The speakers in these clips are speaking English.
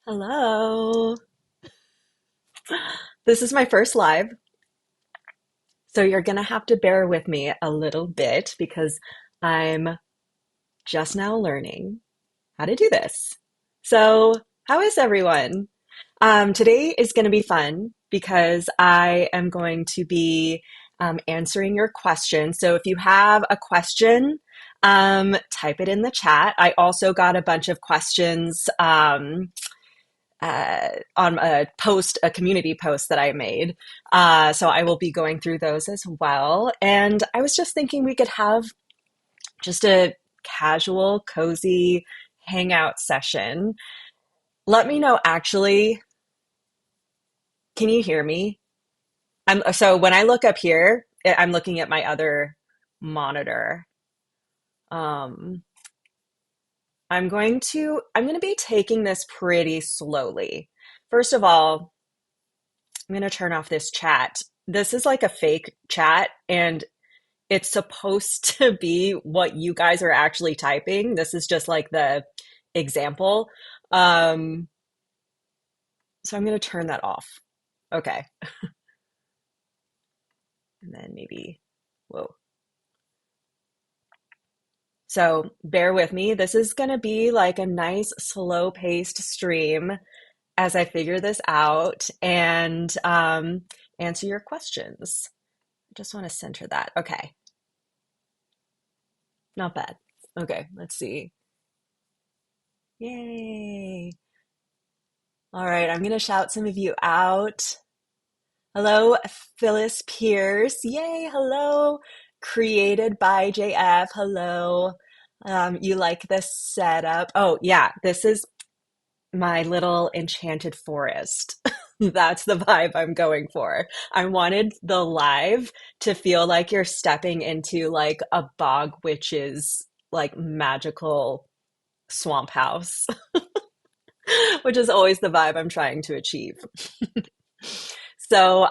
Hello. This is my first live, so you're gonna have to bear with me a little bit because I'm just now learning how to do this. So, how is everyone? Today is going to be fun because I am going to be answering your questions. So, if you have a question, type it in the chat. I also got a bunch of questions on a community post that I made. So I will be going through those as well. And I was just thinking we could have just a casual, cozy hangout session. Let me know, actually, can you hear me? So when I look up here, I'm looking at my other monitor. Um, I'm going to be taking this pretty slowly. First of all, I'm going to turn off this chat. This is like a fake chat, and it's supposed to be what you guys are actually typing. This is just like the example. Um, so I'm going to turn that off. Okay. And then maybe, whoa. So bear with me. This is going to be like a nice, slow paced stream as I figure this out and answer your questions. I just want to center that. Okay. Not bad. Okay, let's see. Yay. All right, I'm going to shout some of you out. Hello, Phyllis Pierce. Yay, hello. Created by JF. Hello. You like this setup? Oh, yeah, this is my little enchanted forest. That's the vibe I'm going for. I wanted the live to feel like you're stepping into like a bog witch's like magical swamp house, which is always the vibe I'm trying to achieve. So,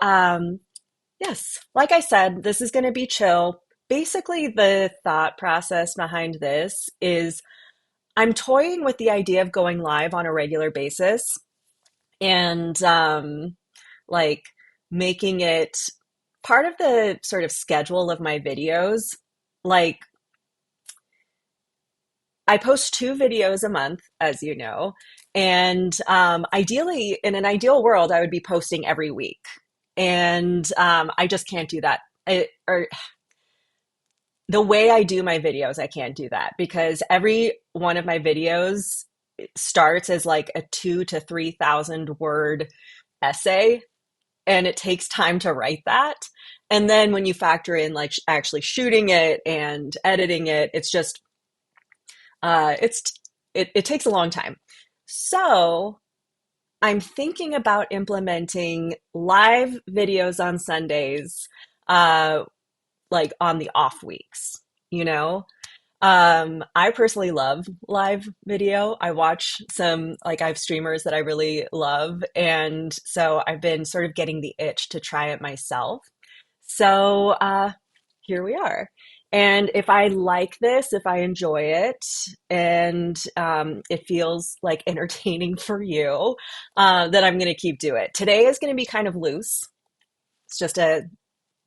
yes, like I said, this is going to be chill. Basically, the thought process behind this is I'm toying with the idea of going live on a regular basis and like making it part of the sort of schedule of my videos. Like, I post two videos a month, as you know, and ideally, in an ideal world, I would be posting every week. And I just can't do that. Or the way I do my videos, I can't do that because every one of my videos starts as like a 2 to 3,000 word essay, and it takes time to write that. And then when you factor in like actually shooting it and editing it, it's just it's it takes a long time. So I'm thinking about implementing live videos on Sundays, uh, like on the off weeks, you know? I personally love live video. I watch some, like, I have streamers that I really love. And so I've been sort of getting the itch to try it myself. So here we are. And if I like this, if I enjoy it, and it feels like entertaining for you, then I'm going to keep doing it. Today is going to be kind of loose. It's just a,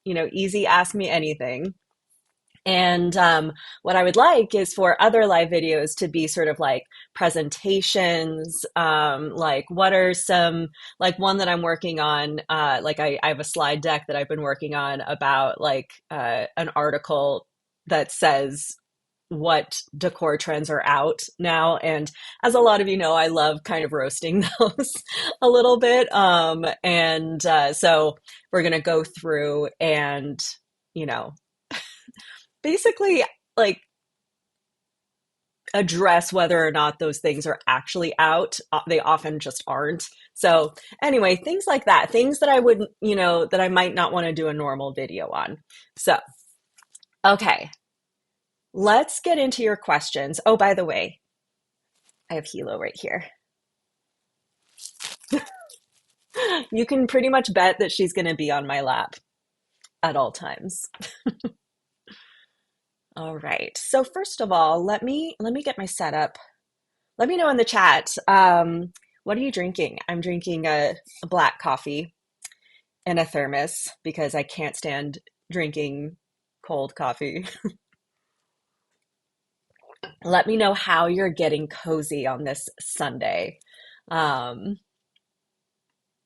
easy ask me anything. And what I would like is for other live videos to be sort of like presentations, like what are some, like one that I'm working on, like I have a slide deck that I've been working on about like an article that says what decor trends are out now. And as a lot of you know, I love kind of roasting those a little bit. And so we're going to go through and, you know, basically like address whether or not those things are actually out. They often just aren't. So anyway, things like that, things that I wouldn't, that I might not want to do a normal video on. So, okay, let's get into your questions. Oh, by the way, I have Helo right here. You can pretty much bet that she's going to be on my lap at all times. All right. So first of all, let me get my setup. Let me know in the chat What are you drinking? I'm drinking a black coffee in a thermos because I can't stand drinking cold coffee. Let me know how you're getting cozy on this Sunday. Um,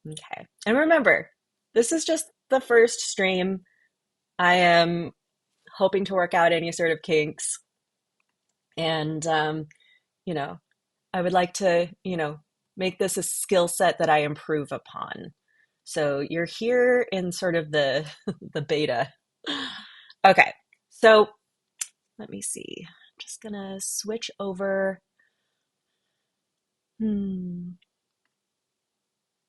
okay. And remember, this is just the first stream. I am hoping to work out any sort of kinks. And, you know, I would like to, make this a skill set that I improve upon. So you're here in sort of the the beta. Okay. So let me see. I'm just gonna switch over. Hmm.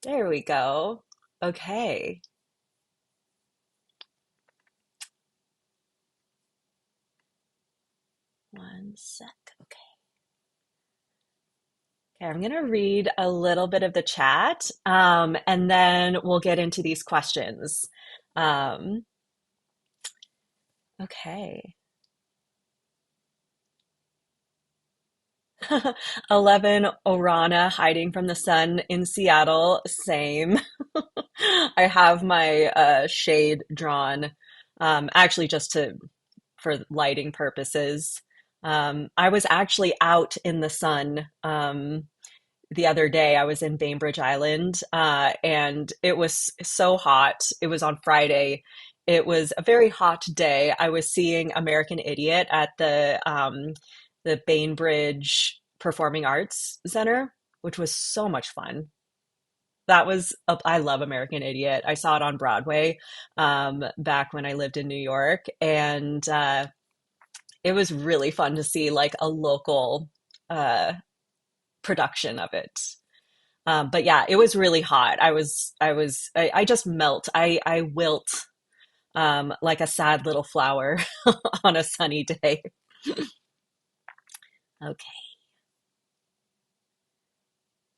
There we go. Okay. One sec. Okay. Okay, I'm gonna read a little bit of the chat, and then we'll get into these questions. Um, okay. 11 Orana hiding from the sun in Seattle. Same. I have my shade drawn, actually just to for lighting purposes. I was actually out in the sun the other day. I was in Bainbridge Island, and it was so hot. It was on Friday. It was a very hot day. I was seeing American Idiot at the Bainbridge Performing Arts Center, which was so much fun. I love American Idiot. I saw it on Broadway back when I lived in New York, and it was really fun to see like a local uh, production of it. But yeah, it was really hot. I just melt. I wilt like a sad little flower on a sunny day. Okay.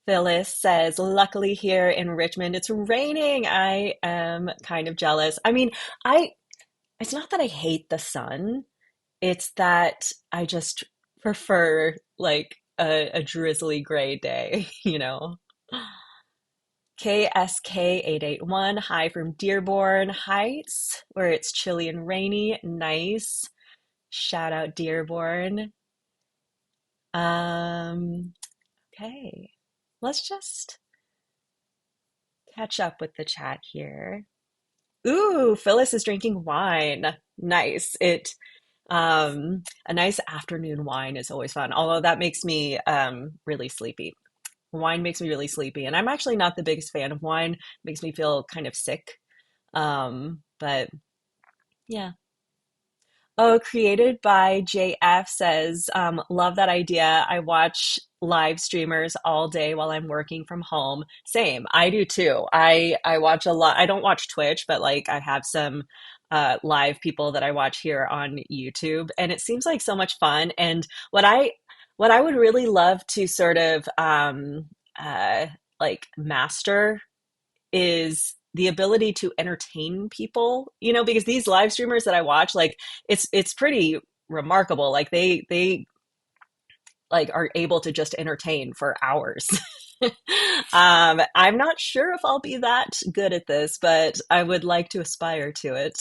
Phyllis says, luckily here in Richmond, it's raining. I am kind of jealous. I mean, it's not that I hate the sun, it's that I just prefer like a drizzly gray day, you know? KSK881, hi from Dearborn Heights, where it's chilly and rainy. Nice. Shout out Dearborn. Um, okay. Let's just catch up with the chat here. Ooh, Phyllis is drinking wine. Nice. A nice afternoon wine is always fun. Although that makes me really sleepy. Wine makes me really sleepy, and I'm actually not the biggest fan of wine. It makes me feel kind of sick. But yeah. Oh, created by JF says, love that idea. I watch live streamers all day while I'm working from home. Same, I do too. I watch a lot. I don't watch Twitch, but like I have some live people that I watch here on YouTube, and it seems like so much fun. And what I would really love to sort of like master is the ability to entertain people, because these live streamers that I watch, like it's pretty remarkable. Like they like are able to just entertain for hours. I'm not sure if I'll be that good at this, but I would like to aspire to it.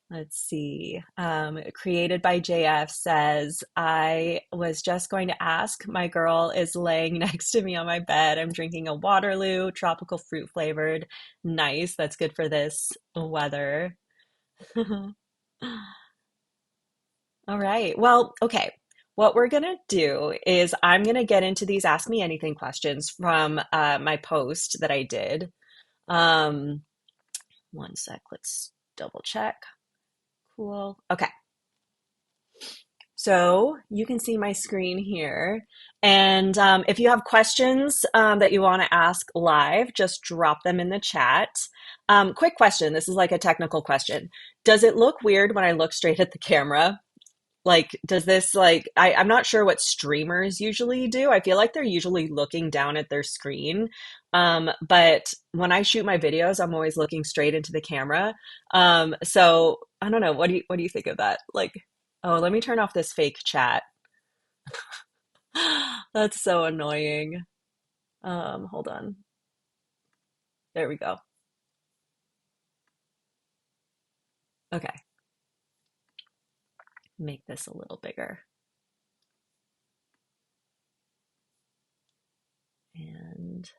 Let's see. Created by JF says, I was just going to ask. My girl is laying next to me on my bed. I'm drinking a Waterloo, tropical fruit flavored. Nice. That's good for this weather. All right. Well, okay. What we're going to do is I'm going to get into these Ask Me Anything questions from my post that I did. Um, one sec. Let's double check. Cool. Okay. So you can see my screen here. And if you have questions that you want to ask live, just drop them in the chat. Quick question. This is like a technical question. Does it look weird when I look straight at the camera? Like, does this like, I'm not sure what streamers usually do. I feel like they're usually looking down at their screen. But when I shoot my videos, I'm always looking straight into the camera. So I don't know. What do you think of that? Like, oh, let me turn off this fake chat. That's so annoying. Hold on. There we go. Okay, make this a little bigger. And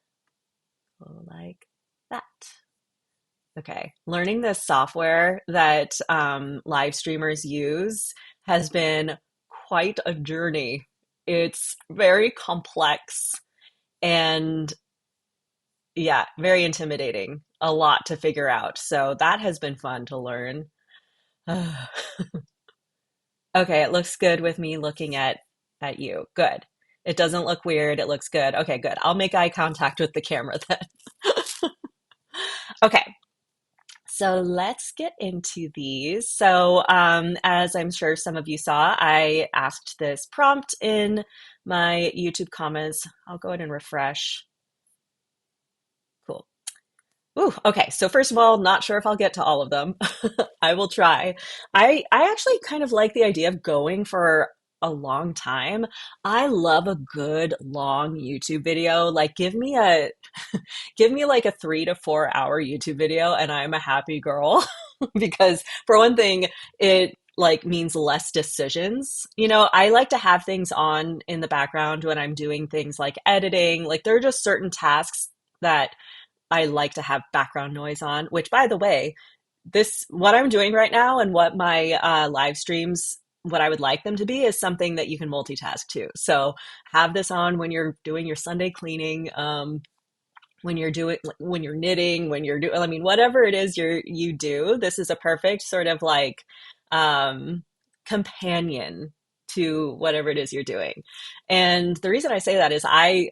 go like that. Okay, learning this software that live streamers use has been quite a journey. It's very complex and yeah, very intimidating. A lot to figure out. So that has been fun to learn. Okay, it looks good with me looking at you. Good. It doesn't look weird. It looks good. Okay, good. I'll make eye contact with the camera then. Okay, so let's get into these. So, as I'm sure some of you saw, I asked this prompt in my YouTube comments. I'll go ahead and refresh. Cool. Ooh, okay. So first of all, not sure if I'll get to all of them. I will try. I actually kind of like the idea of going for a long time. I love a good long YouTube video. Like give me like a 3 to 4 hour YouTube video and I'm a happy girl because for one thing, it like means less decisions. You know, I like to have things on in the background when I'm doing things like editing. Like there are just certain tasks that I like to have background noise on, which by the way, this what I'm doing right now and what my live streams what I would like them to be is something that you can multitask to. So have this on when you're doing your Sunday cleaning, when you're knitting, when you're doing I mean whatever it is you do, this is a perfect sort of like um companion to whatever it is you're doing. And the reason I say that is I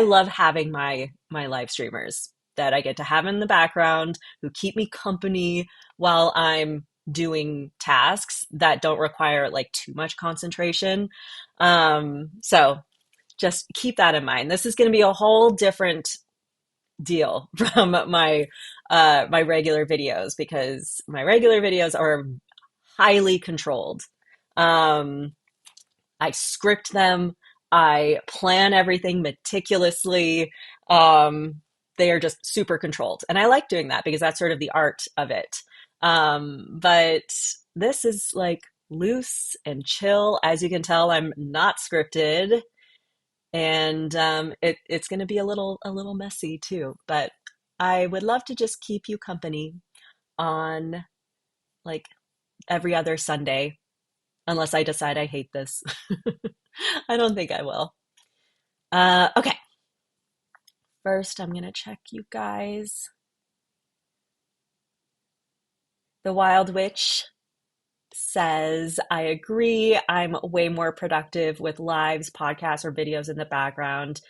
love having my live streamers that I get to have in the background who keep me company while I'm doing tasks that don't require like too much concentration. So just keep that in mind. This is going to be a whole different deal from my regular videos because my regular videos are highly controlled. Um, I script them. I plan everything meticulously. Um, they are just super controlled. And I like doing that because that's sort of the art of it. But this is like loose and chill. As you can tell, I'm not scripted. And it's going to be a little messy too. But I would love to just keep you company on like every other Sunday, unless I decide I hate this. I don't think I will. Okay, first I'm gonna check you guys. The Wild Witch says, I agree. I'm way more productive with lives, podcasts, or videos in the background.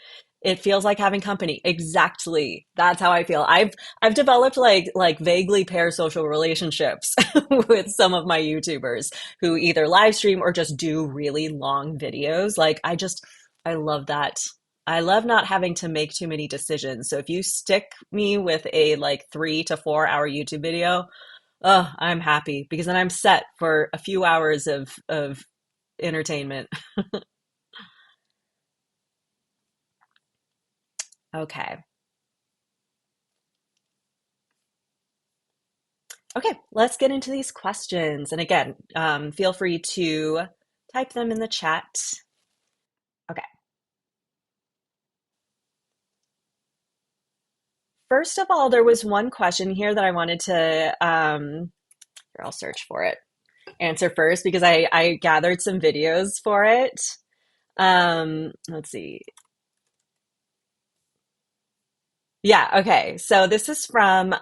It feels like having company. Exactly. That's how I feel. I've developed like vaguely parasocial relationships with some of my YouTubers who either live stream or just do really long videos. Like I love that. I love not having to make too many decisions. So if you stick me with a like 3 to 4 hour YouTube video, oh, I'm happy because then I'm set for a few hours of entertainment. Okay. Okay, let's get into these questions. And again, feel free to type them in the chat. Okay. First of all, there was one question here that I wanted to, here, I'll search for it, answer first because I gathered some videos for it. Let's see. Yeah, okay. So this is from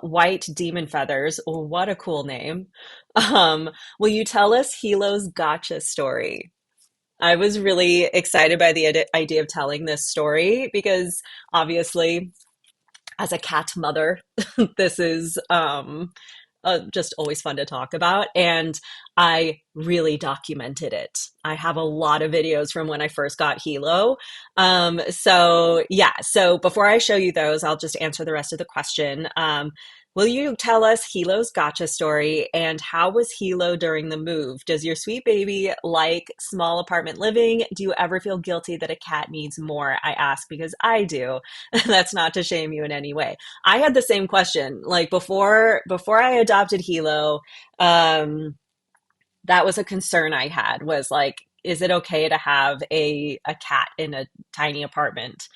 White Demon Feathers. What a cool name. Will you tell us Helo's gotcha story? I was really excited by the idea of telling this story because obviously, as a cat mother, this is just always fun to talk about. And I really documented it. I have a lot of videos from when I first got Helo. So yeah, so before I show you those, I'll just answer the rest of the question. Will you tell us Helo's gotcha story and how was Helo during the move? Does your sweet baby like small apartment living? Do you ever feel guilty that a cat needs more? I ask because I do. That's not to shame you in any way. I had the same question. Like before I adopted Helo, that was a concern I had was like, is it okay to have a cat in a tiny apartment?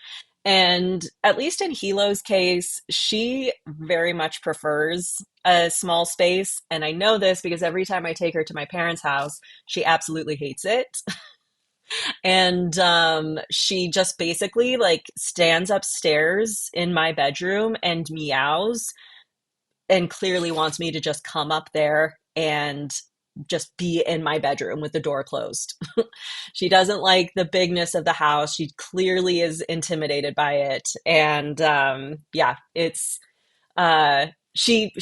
And at least in Hilo's case, she very much prefers a small space. And I know this because every time I take her to my parents' house, she absolutely hates it. And she just basically like stands upstairs in my bedroom and meows and clearly wants me to just come up there and just be in my bedroom with the door closed. She doesn't like the bigness of the house. She clearly is intimidated by it. And yeah, it's uh she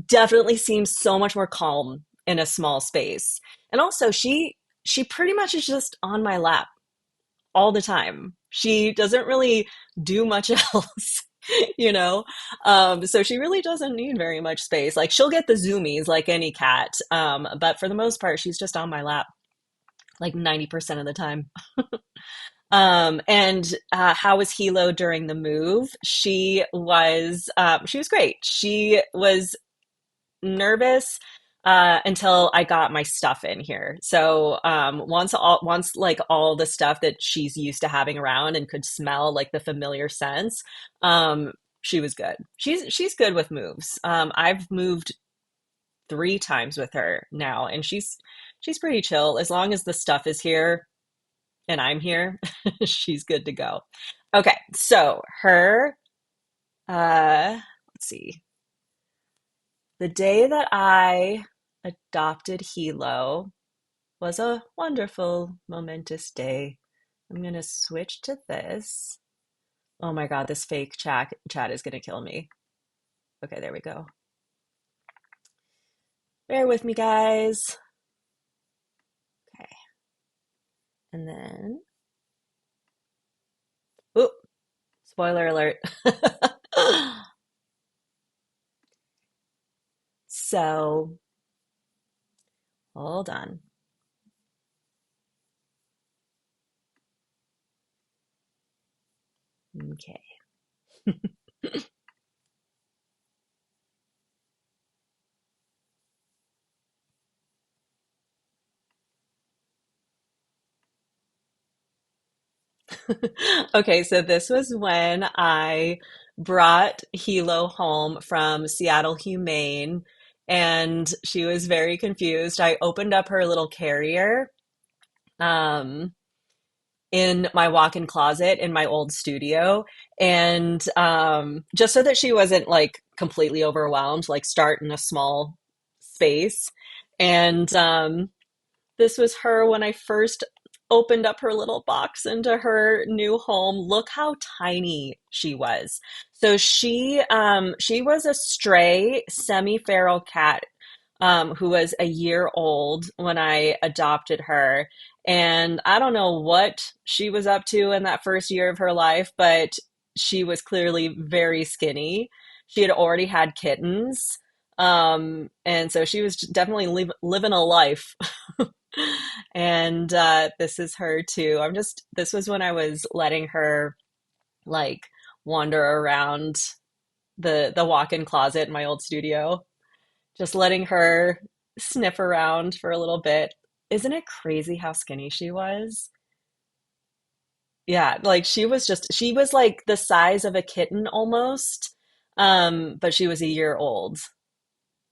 definitely seems so much more calm in a small space. And also she pretty much is just on my lap all the time. She doesn't really do much else, you know? So she really doesn't need very much space. Like she'll get the zoomies like any cat. But for the most part, she's just on my lap like 90% of the time. And how was Helo during the move? She was great. She was nervous until I got my stuff in here. So once like all the stuff that she's used to having around and could smell like the familiar scents, she was good. She's good with moves. I've moved 3 times with her now, and she's pretty chill as long as the stuff is here and I'm here. She's good to go. Okay, so her let's see. The day that I adopted Helo was a wonderful, momentous day. I'm going to switch to this. Oh my God, this fake chat is going to kill me. Okay, there we go. Bear with me, guys. Okay. And then, oop, spoiler alert. So, hold on. Okay. Okay, so this was when I brought Helo home from Seattle Humane, and she was very confused. I opened up her little carrier um, in my walk-in closet in my old studio, and just so that she wasn't like completely overwhelmed, like start in a small space. And this was her when I first opened up her little box into her new home. Look how tiny she was. So she was a stray semi-feral cat who was a year old when I adopted her. And I don't know what she was up to in that first year of her life, but she was clearly very skinny. She had already had kittens. And so she was definitely living a life. And this is her too. This was when I was letting her like wander around the walk-in closet in my old studio, just letting her sniff around for a little bit. Isn't it crazy how skinny she was? Yeah, like she was like the size of a kitten almost. But she was a year old.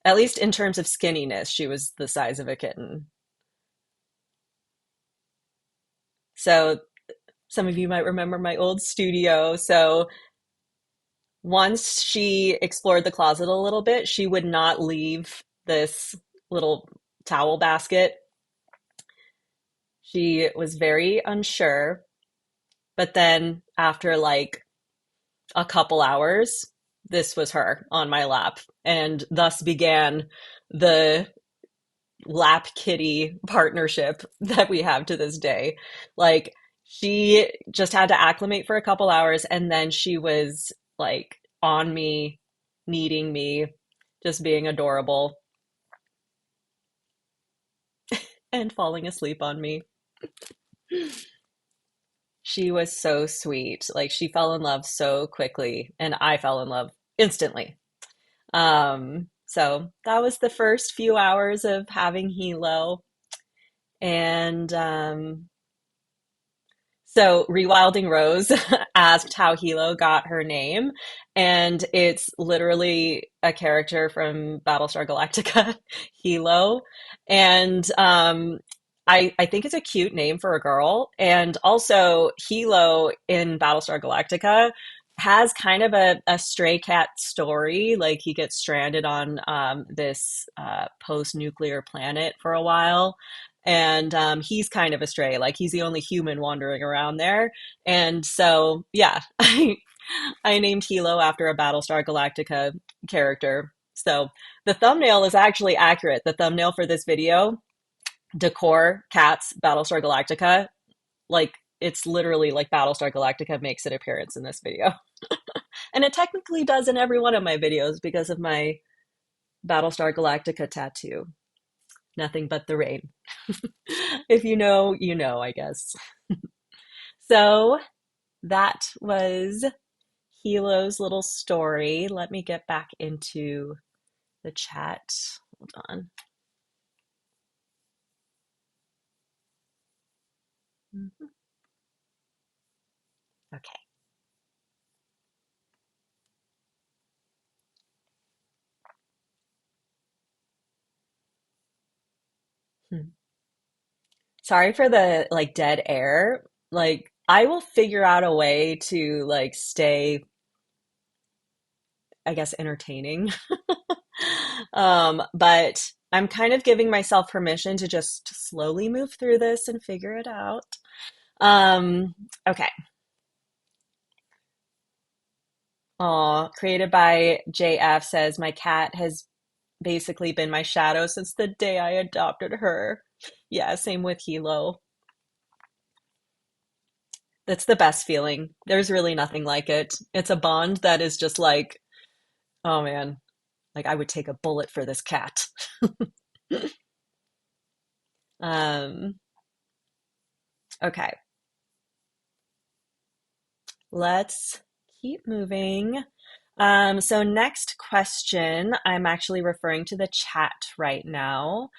At least in terms of skinniness, she was the size of a kitten. So some of you might remember my old studio. So once she explored the closet a little bit, she would not leave this little towel basket. She was very unsure, but then after like a couple hours, this was her on my lap, and thus began the lap kitty partnership that we have to this day. Like she just had to acclimate for a couple hours and then she was like on me, needing me, just being adorable and falling asleep on me. She was so sweet. Like she fell in love so quickly and I fell in love instantly. So that was the first few hours of having Helo. And so Rewilding Rose asked how Helo got her name, and it's literally a character from Battlestar Galactica, Helo. And I think it's a cute name for a girl. And also Helo in Battlestar Galactica has kind of a stray cat story. Like he gets stranded on this post-nuclear planet for a while and he's kind of a stray, like he's the only human wandering around there. And so yeah, I named Helo after a Battlestar Galactica character. So the thumbnail is actually accurate. The thumbnail for this video, decor cats Battlestar Galactica, like it's literally like Battlestar Galactica makes an appearance in this video. And it technically does in every one of my videos because of my Battlestar Galactica tattoo. Nothing but the rain. If you know, you know, I guess. So that was Helo's little story. Let me get back into the chat. Hold on. Mhm. Okay. Hmm. Sorry for the like dead air. Like I will figure out a way to like stay, I guess, entertaining. But I'm kind of giving myself permission to just slowly move through this and figure it out. Um, okay. Aw, created by JF says, my cat has basically been my shadow since the day I adopted her. Yeah, same with Hilo. That's the best feeling. There's really nothing like it. It's a bond that is just like, oh man, like I would take a bullet for this cat. Um, okay, let's keep moving. So next question, I'm actually referring to the chat right now.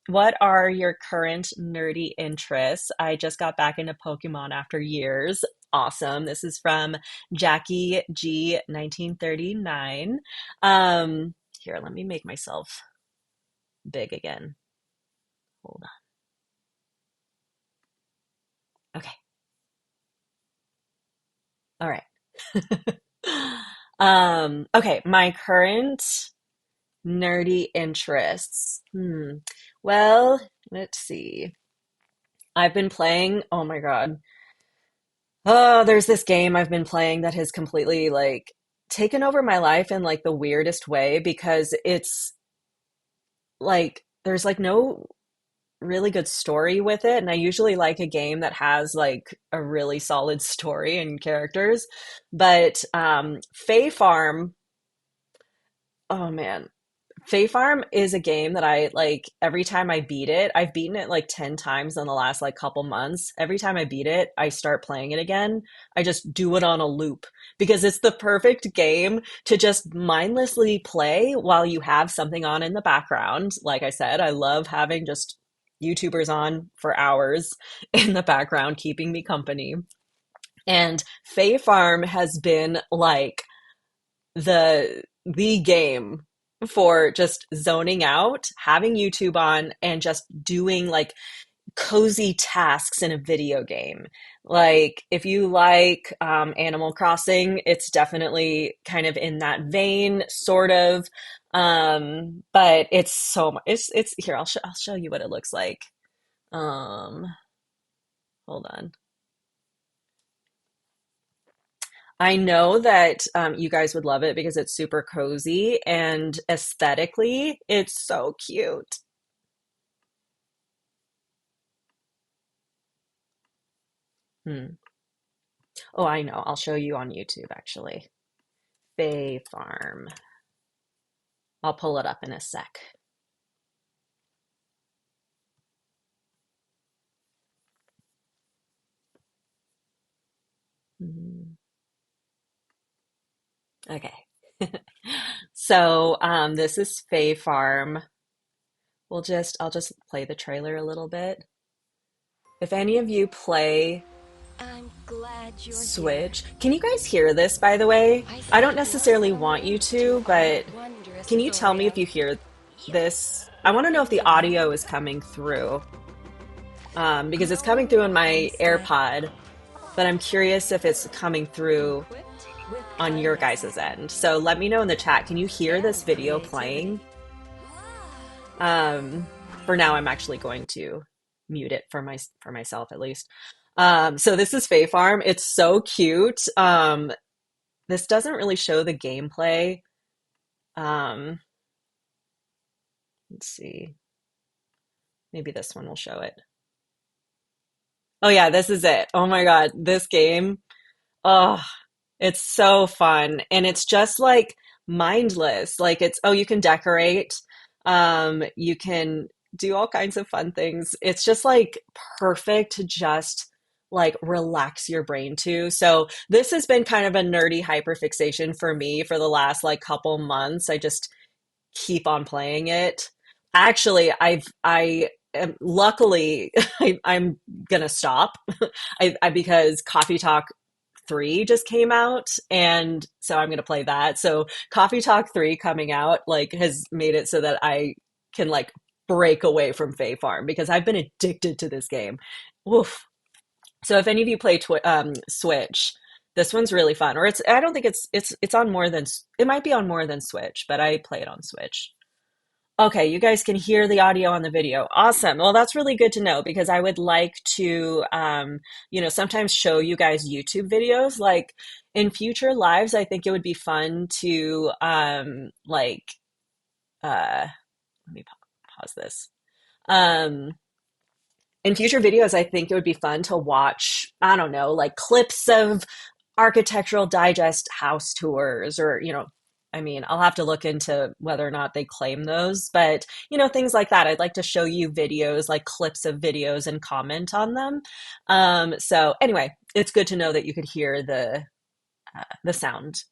What are your current nerdy interests? I just got back into Pokemon after years. Awesome. This is from Jackie G 1939. Here, let me make myself big again. Hold on. Okay. All right. Okay, my current nerdy interests. Well, let's see. I've been playing, oh my God. Oh, there's this game I've been playing that has completely like taken over my life in like the weirdest way because it's like there's like no really good story with it. And I usually like a game that has like a really solid story and characters. But Fae Farm, oh man, Fae Farm is a game that I like every time I beat it. I've beaten it like 10 times in the last like couple months. Every time I beat it, I start playing it again. I just do it on a loop because it's the perfect game to just mindlessly play while you have something on in the background. Like I said, I love having just YouTubers on for hours in the background, keeping me company. And Fae Farm has been like the game for just zoning out, having YouTube on, and just doing like cozy tasks in a video game. Like if you like Animal Crossing, it's definitely kind of in that vein, sort of. But it's so much. It's here. I'll show you what it looks like. Um, hold on. I know that you guys would love it because it's super cozy and aesthetically, it's so cute. Hmm. Oh, I know. I'll show you on YouTube actually. Bay Farm. I'll pull it up in a sec. Hmm. Okay. So this is Fay Farm. I'll just play the trailer a little bit. If any of you play I'm glad you're here. Switch, can you guys hear this, by the way? I I don't sent one necessarily want homie you to to, our but wondrous can you tell me authority. if you hear this? I want to know if the Yep. audio is coming through, because it's coming through Grown in and my stylish, AirPod, but I'm curious if it's coming through equipped with on your kindness guys' end. So let me know in the chat. Can you hear and this video creativity. playing? Um, for now, I'm actually going to mute it for myself at least. So this is Fae Farm. It's so cute. This doesn't really show the gameplay. Um, let's see. Maybe this one will show it. Oh yeah, this is it. Oh my God, this game. Oh, it's so fun. And it's just like mindless. Like it's, oh, you can decorate. You can do all kinds of fun things. It's just like perfect to just like relax your brain to. So this has been kind of a nerdy hyperfixation for me for the last like couple months. I just keep on playing it. Actually, I am luckily I'm gonna stop. Because Coffee Talk 3 just came out, and so I'm gonna play that. So Coffee Talk 3 coming out like has made it so that I can like break away from Fae Farm because I've been addicted to this game. Oof. So if any of you play Switch, this one's really fun. Or it's I don't think it's on more than it might be on more than Switch, but I play it on Switch. Okay, you guys can hear the audio on the video. Awesome. Well, that's really good to know because I would like to, sometimes show you guys YouTube videos. Like in future lives, I think it would be fun to, let me pause this. Um, in future videos, I think it would be fun to watch, I don't know, like clips of architectural digest house tours or, I mean, I'll have to look into whether or not they claim those, but things like that. I'd like to show you videos, like clips of videos and comment on them. So anyway, it's good to know that you could hear the sound.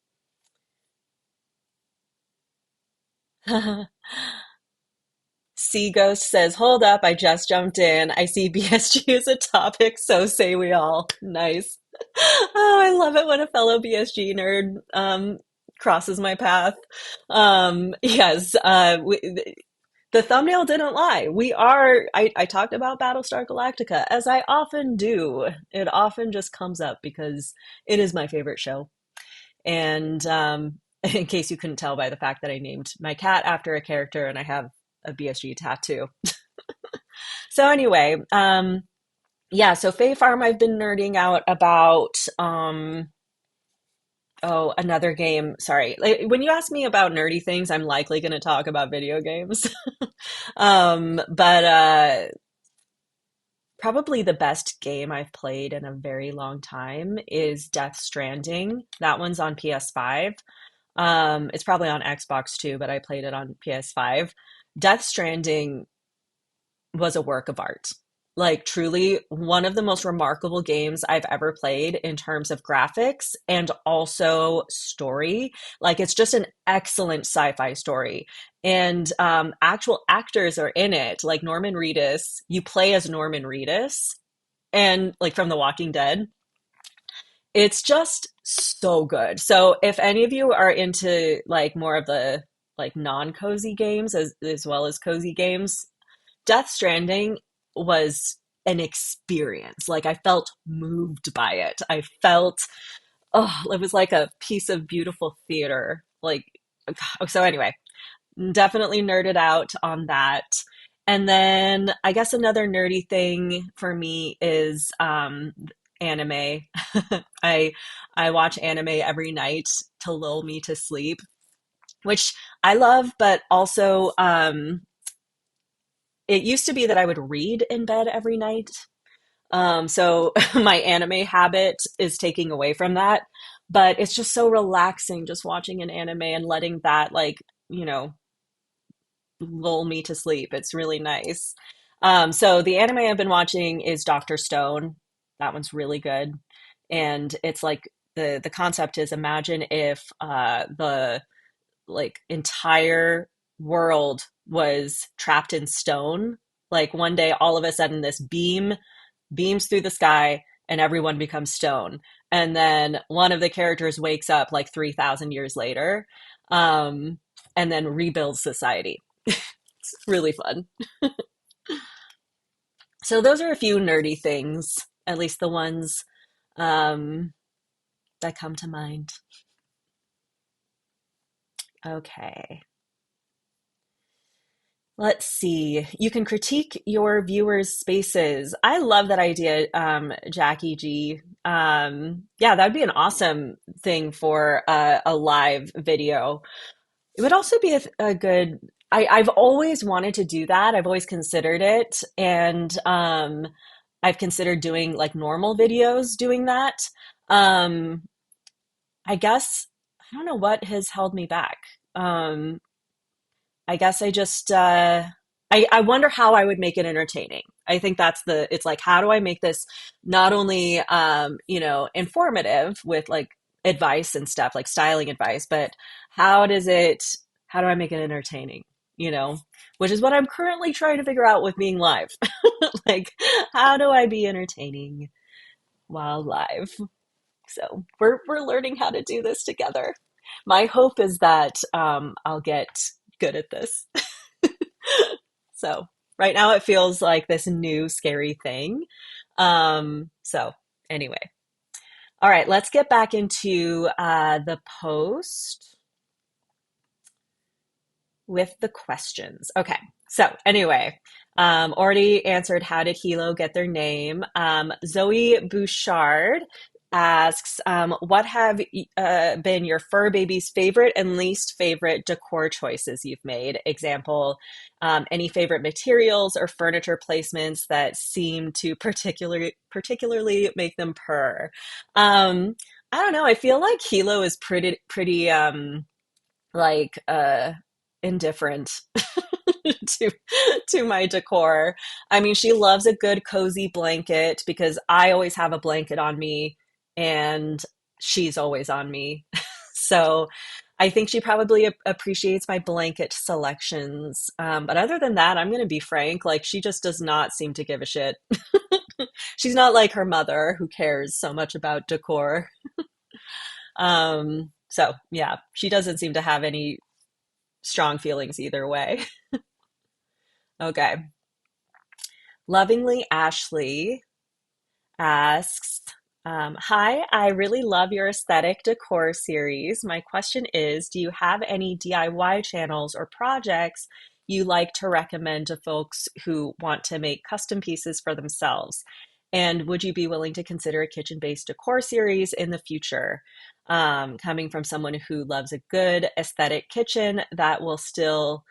Sea Ghost says, "Hold up, I just jumped in. I see BSG is a topic, so say we all." Nice. Oh, I love it when a fellow BSG nerd crosses my path. Yes, the thumbnail didn't lie. I talked about Battlestar Galactica, as I often do. It often just comes up because it is my favorite show. And in case you couldn't tell by the fact that I named my cat after a character and I have a BSG tattoo. So anyway, yeah, so Fae Farm I've been nerding out about. Oh, another game. Sorry. Like, when you ask me about nerdy things, I'm likely going to talk about video games. But probably the best game I've played in a very long time is Death Stranding. That one's on PS5. It's probably on Xbox too, but I played it on PS5. Death Stranding was a work of art. Like, truly, one of the most remarkable games I've ever played in terms of graphics and also story. Like, it's just an excellent sci fi story. And actual actors are in it, like Norman Reedus. You play as Norman Reedus, and like from The Walking Dead. It's just so good. So, if any of you are into like more of the like non cozy games as well as cozy games, Death Stranding was an experience. Like I felt moved by it. I felt, oh, it was like a piece of beautiful theater. Like, so anyway, definitely nerded out on that. And then I guess another nerdy thing for me is anime. I I watch anime every night to lull me to sleep, which I love, but also it used to be that I would read in bed every night. So my anime habit is taking away from that, but it's just so relaxing just watching an anime and letting that like, you know, lull me to sleep. It's really nice. So the anime I've been watching is Doctor Stone. That one's really good. And it's like the concept is imagine if the like entire world was trapped in stone. Like one day all of a sudden this beams through the sky and everyone becomes stone. And then one of the characters wakes up like 3,000 years later, um, and then rebuilds society. It's really fun. So those are a few nerdy things, at least the ones um, that come to mind. Okay. Let's see. You can critique your viewers' spaces. I love that idea, Jackie G. Yeah, that would be an awesome thing for a live video. It would also be a good. I've always wanted to do that. I've always considered it, and I've considered doing like normal videos doing that. Um, I guess I don't know what has held me back. I guess I just I wonder how I would make it entertaining. I think that's the it's like how do I make this not only you know, informative with like advice and stuff, like styling advice, but how does it how do I make it entertaining? You know, which is what I'm currently trying to figure out with being live. Like how do I be entertaining while live? So we're learning how to do this together. My hope is that I'll get good at this. So right now it feels like this new scary thing. So anyway, all right, let's get back into the post with the questions. Okay, so anyway, already answered how did Helo get their name? Zoe Bouchard asks, what have been your fur baby's favorite and least favorite decor choices you've made? Example, any favorite materials or furniture placements that seem to particularly make them purr? I don't know. I feel like Helo is pretty like indifferent to my decor. I mean, she loves a good cozy blanket because I always have a blanket on me and she's always on me. So I think she probably appreciates my blanket selections. But other than that, I'm going to be frank, like she just does not seem to give a shit. She's not like her mother who cares so much about decor. So yeah, she doesn't seem to have any strong feelings either way. Okay. Lovingly Ashley asks, hi, I really love your aesthetic decor series. My question is, do you have any DIY channels or projects you like to recommend to folks who want to make custom pieces for themselves? And would you be willing to consider a kitchen-based decor series in the future? Coming from someone who loves a good aesthetic kitchen that still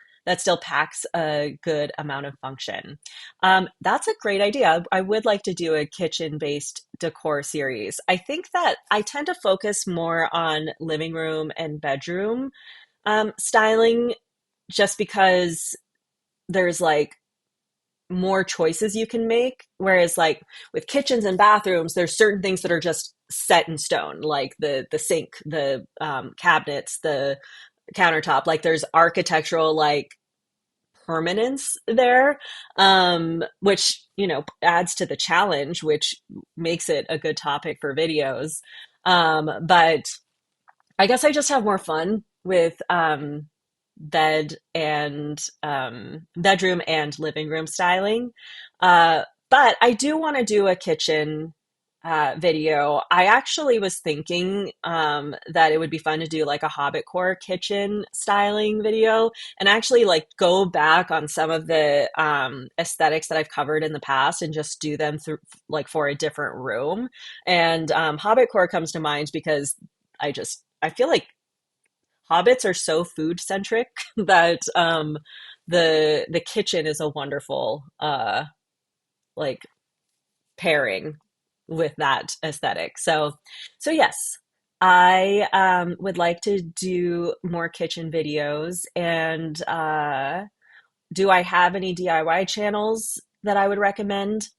packs a good amount of function. That's a great idea. I would like to do a kitchen-based decor series. I think that I tend to focus more on living room and bedroom styling just because there's like more choices you can make. Whereas like with kitchens and bathrooms, there's certain things that are just set in stone, like the sink, the cabinets, the countertop. Like there's architectural like permanence there, which you know adds to the challenge, which makes it a good topic for videos. But I guess I just have more fun with bed and bedroom and living room styling. But I do want to do a kitchen video, I actually was thinking that it would be fun to do like a Hobbit core kitchen styling video and actually like go back on some of the aesthetics that I've covered in the past and just do them through like for a different room. And Hobbit core comes to mind because I feel like hobbits are so food centric that the kitchen is a wonderful like pairing with that aesthetic. So yes, I would like to do more kitchen videos. And do I have any DIY channels that I would recommend?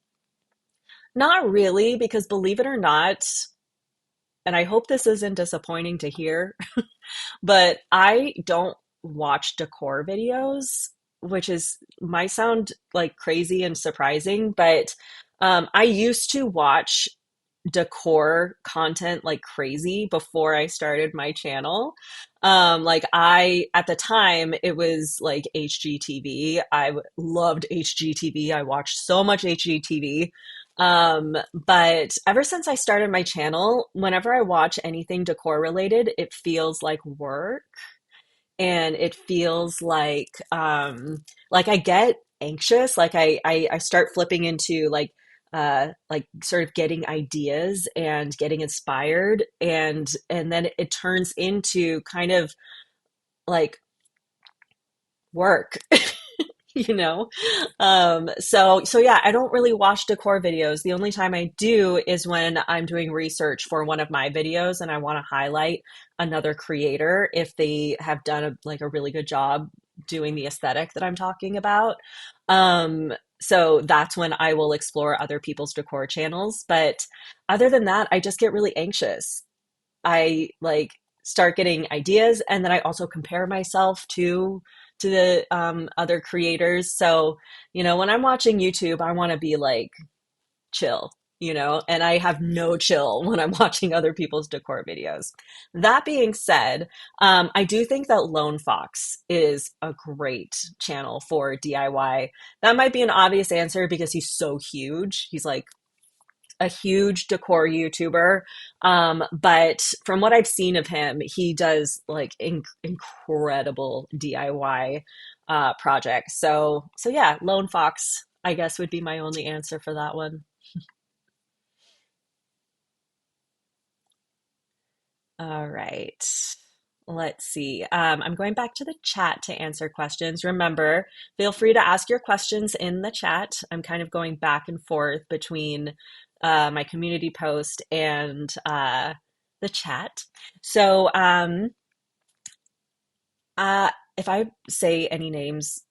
Not really, because believe it or not, and I hope this isn't disappointing to hear, but I don't watch decor videos, which is might sound like crazy and surprising, but I used to watch decor content like crazy before I started my channel. Like at the time, it was like HGTV. I loved HGTV. I watched so much HGTV. But ever since I started my channel, whenever I watch anything decor related, it feels like work and it feels like I get anxious, like I start flipping into like sort of getting ideas and getting inspired, and then it turns into kind of like work. you know so yeah, I don't really watch decor videos. The only time I do is when I'm doing research for one of my videos and I want to highlight another creator if they have done a really good job doing the aesthetic that I'm talking about. So that's when I will explore other people's decor channels, but other than that, I just get really anxious. I like start getting ideas, and then I also compare myself to the other creators. So, when I'm watching YouTube, I want to be like chill, and I have no chill when I'm watching other people's decor videos. That being said, I do think that Lone Fox is a great channel for DIY. That might be an obvious answer because he's so huge. He's like a huge decor YouTuber. But from what I've seen of him, he does like incredible DIY projects. So yeah, Lone Fox, I guess, would be my only answer for that one. All right. Let's see. I'm going back to the chat to answer questions. Remember, feel free to ask your questions in the chat. I'm kind of going back and forth between my community post and the chat. So if I say any names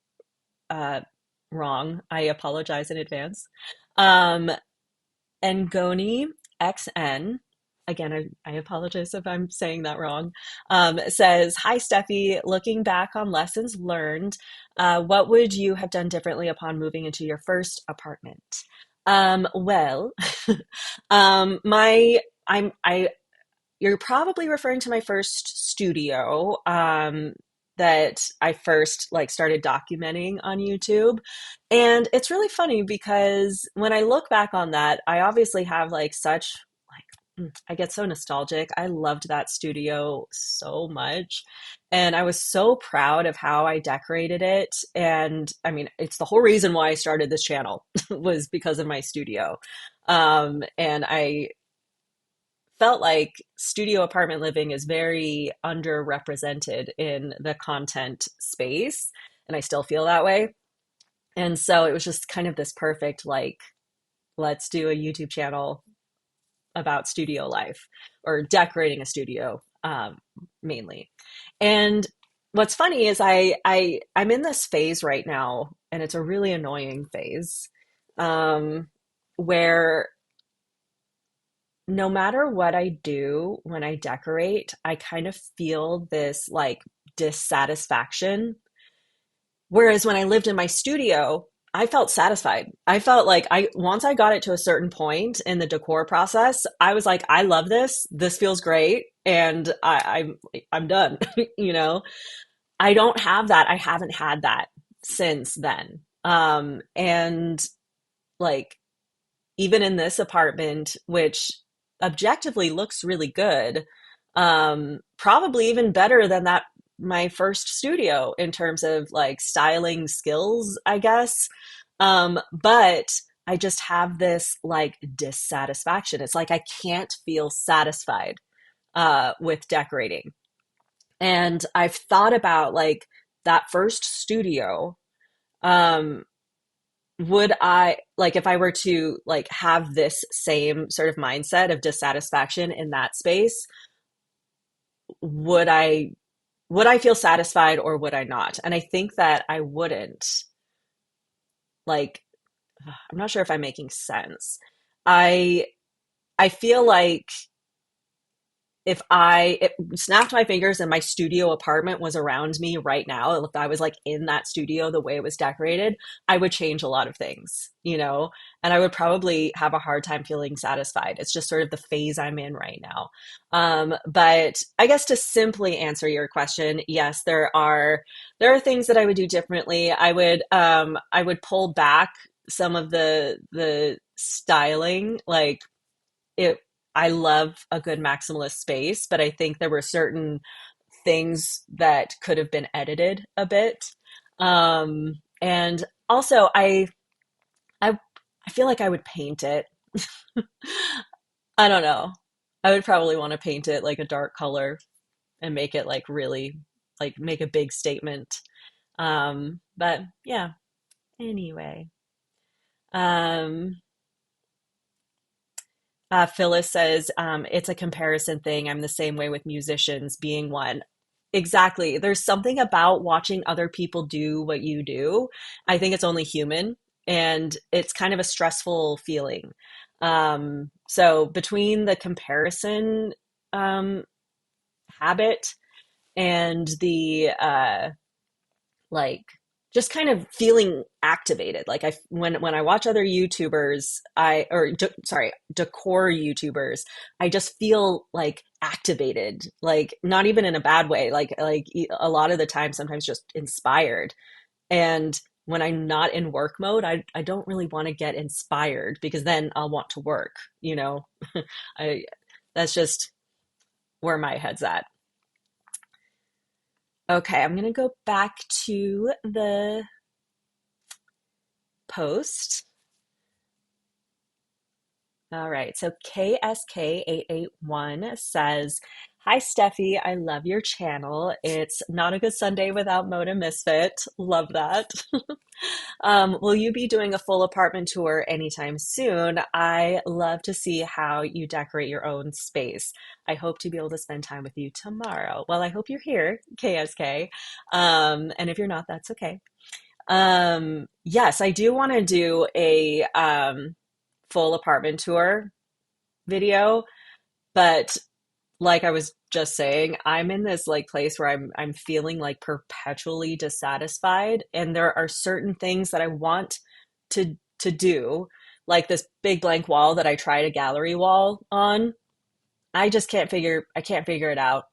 uh, wrong, I apologize in advance. Um, Ngoni XN, again, I apologize if I'm saying that wrong, says, Hi, Steffi. Looking back on lessons learned, what would you have done differently upon moving into your first apartment? Well, my, I you're probably referring to my first studio that I first like started documenting on YouTube. And it's really funny because when I look back on that, I obviously have like such I get so nostalgic. I loved that studio so much. And I was so proud of how I decorated it. And I mean, it's the whole reason why I started this channel was because of my studio. And I felt like studio apartment living is very underrepresented in the content space, and I still feel that way. And so it was just kind of this perfect, like, let's do a YouTube channel about studio life or decorating a studio, mainly. And what's funny is I'm in this phase right now, and it's a really annoying phase, um, where no matter what I do when I decorate, I kind of feel this like dissatisfaction. Whereas when I lived in my studio, I felt satisfied. I felt like once I got it to a certain point in the decor process, I was like, I love this. This feels great, and I'm done. you know, I don't have that. I haven't had that since then. And like even in this apartment, which objectively looks really good, probably even better than that my first studio in terms of like styling skills, I guess. But I just have this like dissatisfaction. It's like I can't feel satisfied with decorating. And I've thought about like that first studio. Um, would I like if I were to like have this same sort of mindset of dissatisfaction in that space, would I would I feel satisfied or would I not? And I think that I wouldn't. Like I'm not sure if I'm making sense. I I feel like if I snapped my fingers and my studio apartment was around me right now, if I was like in that studio the way it was decorated, I would change a lot of things, and I would probably have a hard time feeling satisfied. It's just sort of the phase I'm in right now. But I guess to simply answer your question, yes, there are things that I would do differently. I would pull back some of the styling, like it I love a good maximalist space, but I think there were certain things that could have been edited a bit. And also I I feel like I would paint it. I don't know. I would probably want to paint it like a dark color and make it like really like make a big statement. But yeah, anyway. Um Phyllis says, it's a comparison thing. I'm the same way with musicians being one. Exactly. There's something about watching other people do what you do. I think it's only human and it's kind of a stressful feeling. So between the comparison um, habit and the like just kind of feeling activated. Like when I watch other YouTubers, sorry, decor YouTubers, I just feel like activated, like not even in a bad way, a lot of the time sometimes just inspired. And when I'm not in work mode, I don't really want to get inspired because then I'll want to work, you know. I That's just where my head's at. Okay, I'm gonna go back to the post. All right, so KSK881 says, "Hi Steffi, I love your channel. It's not a good Sunday without Moda Misfit. Love that. Will you be doing a full apartment tour anytime soon? I love to see how you decorate your own space. I hope to be able to spend time with you tomorrow." Well, I hope you're here, KSK. And if you're not, that's okay. Yes, I do want to do a full apartment tour video, but like I was just saying, I'm in this like place where I'm feeling like perpetually dissatisfied, and there are certain things that I want to do, like this big blank wall that I tried a gallery wall on. I can't figure it out.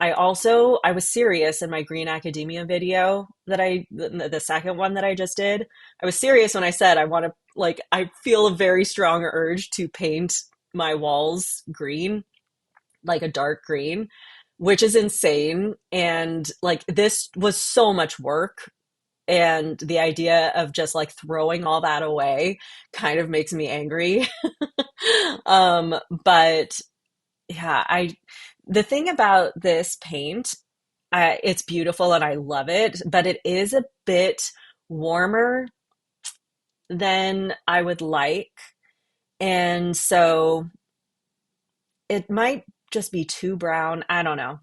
I was serious in my Green Academia video the second one that I just did. I was serious when I said I want to, like, I feel a very strong urge to paint my walls green, like a dark green, which is insane. And like, this was so much work. And the idea of just like throwing all that away kind of makes me angry. But yeah, the thing about this paint, it's beautiful and I love it, but it is a bit warmer than I would like. And so it might just be too brown. I don't know.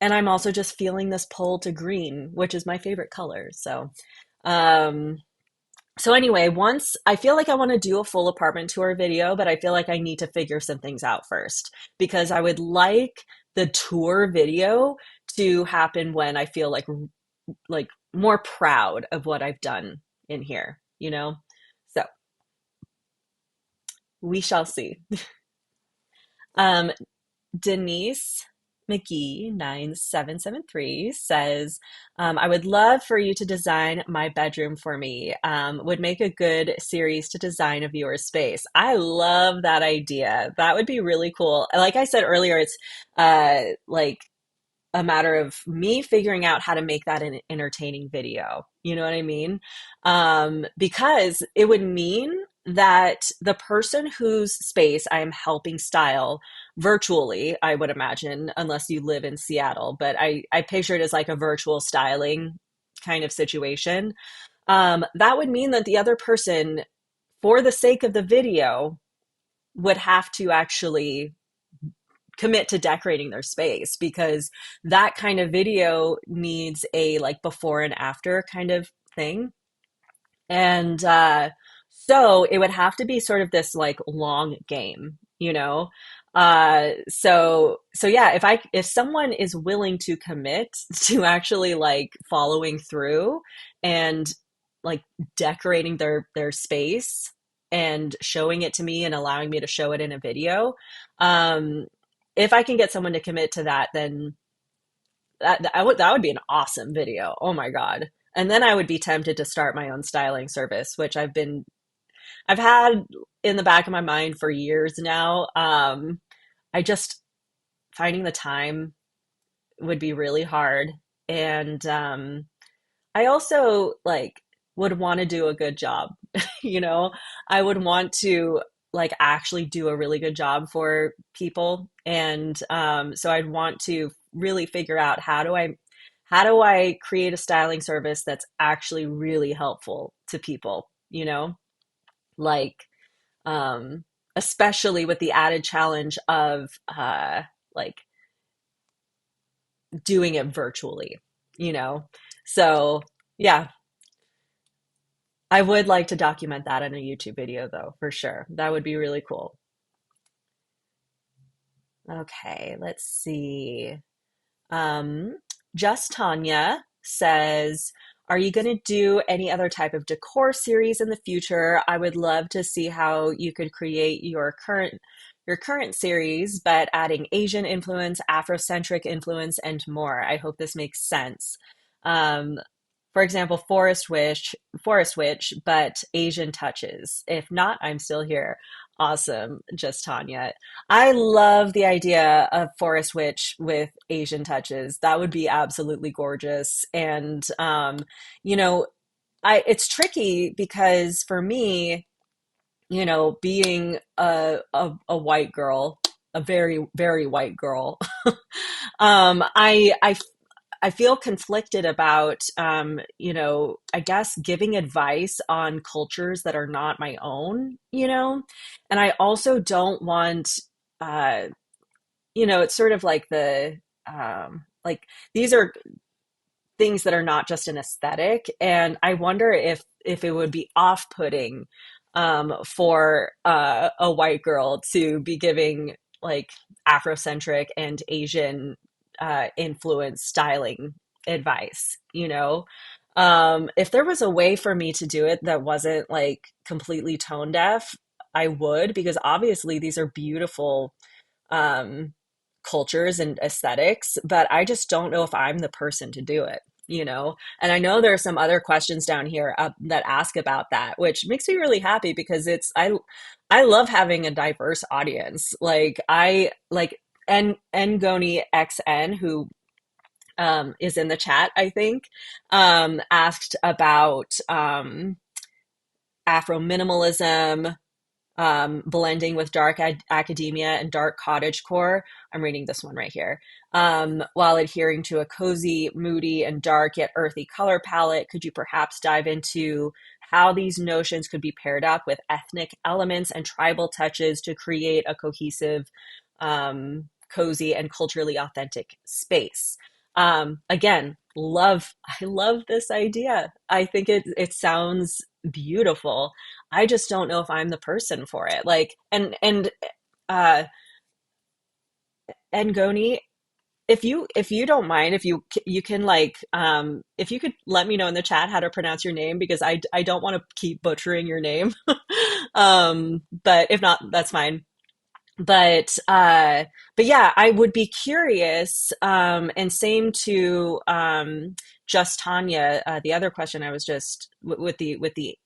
And I'm also just feeling this pull to green, which is my favorite color. Um, so anyway, once I feel like I want to do a full apartment tour video, but I feel like I need to figure some things out first because I would like the tour video to happen when I feel like more proud of what I've done in here, you know? So we shall see. Um, Denise McGee 9773 says, I would love for you to design my bedroom for me. Would make a good series to design a viewer's space. I love that idea. That would be really cool. Like I said earlier, it's like a matter of me figuring out how to make that an entertaining video. You know what I mean? Because it would mean that the person whose space I am helping style virtually, I would imagine, unless you live in Seattle, but I picture it as like a virtual styling kind of situation. That would mean that the other person, for the sake of the video, would have to actually commit to decorating their space because that kind of video needs a like before and after kind of thing. And so it would have to be sort of this like long game, you know? So yeah, if someone is willing to commit to actually like following through and like decorating their space and showing it to me and allowing me to show it in a video, um, if I can get someone to commit to that, then that would be an awesome video. Oh my God. And then I would be tempted to start my own styling service, which I've had in the back of my mind for years now. I just finding the time would be really hard. And I also like would want to do a good job. You know, I would want to like actually do a really good job for people. And so I'd want to really figure out how do I create a styling service that's actually really helpful to people, you know? Like especially with the added challenge of like doing it virtually, you know? So, yeah, I would like to document that in a YouTube video though, for sure. That would be really cool. Okay, let's see. Um, Just Tanya says, are you going to do any other type of decor series in the future? I would love to see how you could create your current series, but adding Asian influence, Afrocentric influence, and more. I hope this makes sense. Um, for example, Forest Witch, but Asian touches. If not, I'm still here. Awesome, just Tanya. I love the idea of Forest Witch with Asian touches. That would be absolutely gorgeous. And you know, I it's tricky because for me, being a white girl, a very, very white girl, I feel conflicted about, I guess giving advice on cultures that are not my own, and I also don't want, uh, it's sort of like like these are things that are not just an aesthetic. And I wonder if it would be off-putting for a white girl to be giving like Afrocentric and Asian influence styling advice, if there was a way for me to do it that wasn't like completely tone deaf, I would, because obviously these are beautiful um, cultures and aesthetics, but I just don't know if I'm the person to do it. And I know there are some other questions down here that ask about that, which makes me really happy because I love having a diverse audience. Like I like Ngoni XN, who is in the chat, I think, asked about Afro minimalism, blending with dark academia and dark cottagecore. I'm reading this one right here. While adhering to a cozy, moody, and dark yet earthy color palette, could you perhaps dive into how these notions could be paired up with ethnic elements and tribal touches to create a cohesive, cozy, and culturally authentic space? Again, I love this idea. I think it sounds beautiful. I just don't know if I'm the person for it. Like, uh, and Goni, if you don't mind, if you can like, if you could let me know in the chat how to pronounce your name, because I don't want to keep butchering your name. But if not, that's fine. But but yeah, I would be curious, and same to just Tanya, the other question I was just with the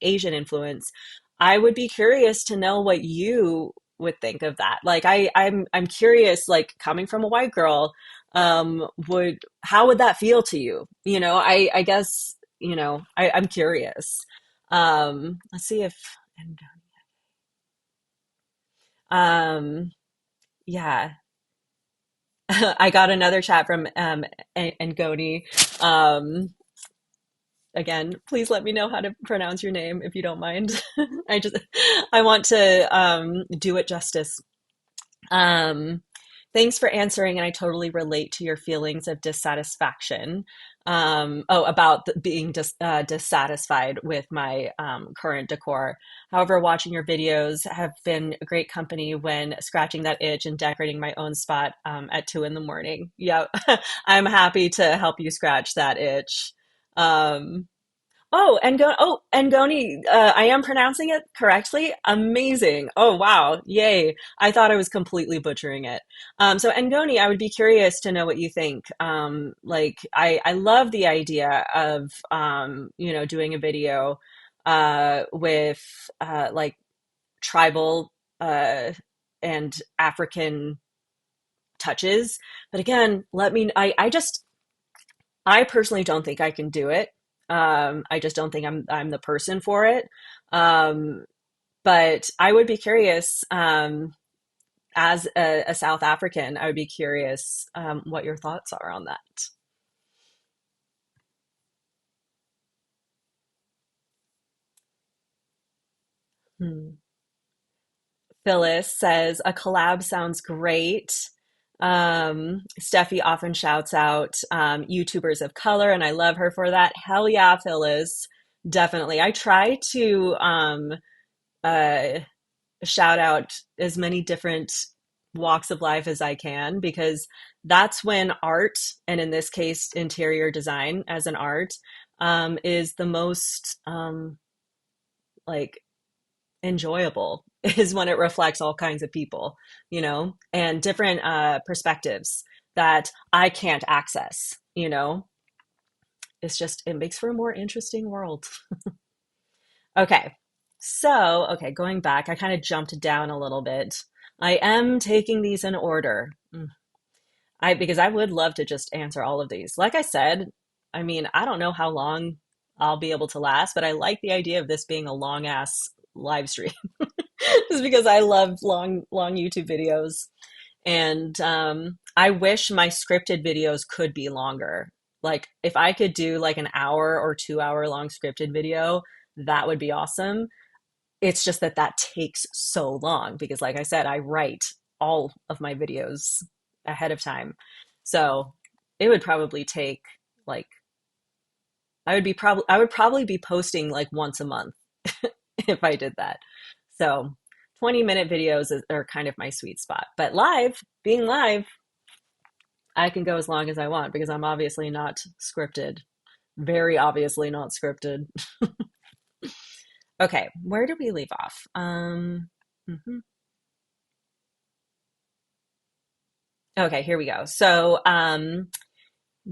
Asian influence. I would be curious to know what you would think of that. Like I'm curious, like coming from a white girl, would how would that feel to you? I guess, I'm curious. Let's see if um yeah. I got another chat from Ngoni. Um, Again, please let me know how to pronounce your name if you don't mind. I just I want to do it justice. Um, Thanks for answering, and I totally relate to your feelings of dissatisfaction. About being dissatisfied with my current decor. However, watching your videos have been a great company when scratching that itch and decorating my own spot at 2 in the morning. Yep, I'm happy to help you scratch that itch. Um, Ngoni, I am pronouncing it correctly. Amazing. Oh, wow. Yay. I thought I was completely butchering it. So Ngoni, I would be curious to know what you think. Like, I love the idea of, doing a video, with, like tribal, and African touches. But again, I personally don't think I can do it. I just don't think I'm the person for it. Um, but I would be curious, as a South African, I would be curious, what your thoughts are on that. Hmm. Phyllis says a collab sounds great. Steffi often shouts out YouTubers of color, and I love her for that. Hell yeah, Phyllis. Definitely. I try to uh, shout out as many different walks of life as I can, because that's when art, and in this case, interior design as an art, is the most like enjoyable, is when it reflects all kinds of people, and different perspectives that I can't access. It makes for a more interesting world. Okay. So, okay, going back, I kind of jumped down a little bit. I am taking these in order. Because I would love to just answer all of these. Like I said, I mean, I don't know how long I'll be able to last, but I like the idea of this being a long ass live stream just because I love long YouTube videos. And I wish my scripted videos could be longer. Like if I could do like an hour or 2 hour long scripted video, that would be awesome. It's just that that takes so long because, like I said, I write all of my videos ahead of time. So it would probably take like I would probably be posting like once a month if I did that. So 20-minute videos are kind of my sweet spot. But being live, I can go as long as I want because I'm obviously not scripted. Very obviously not scripted. Okay, where did we leave off? Mhm. Okay, here we go. So,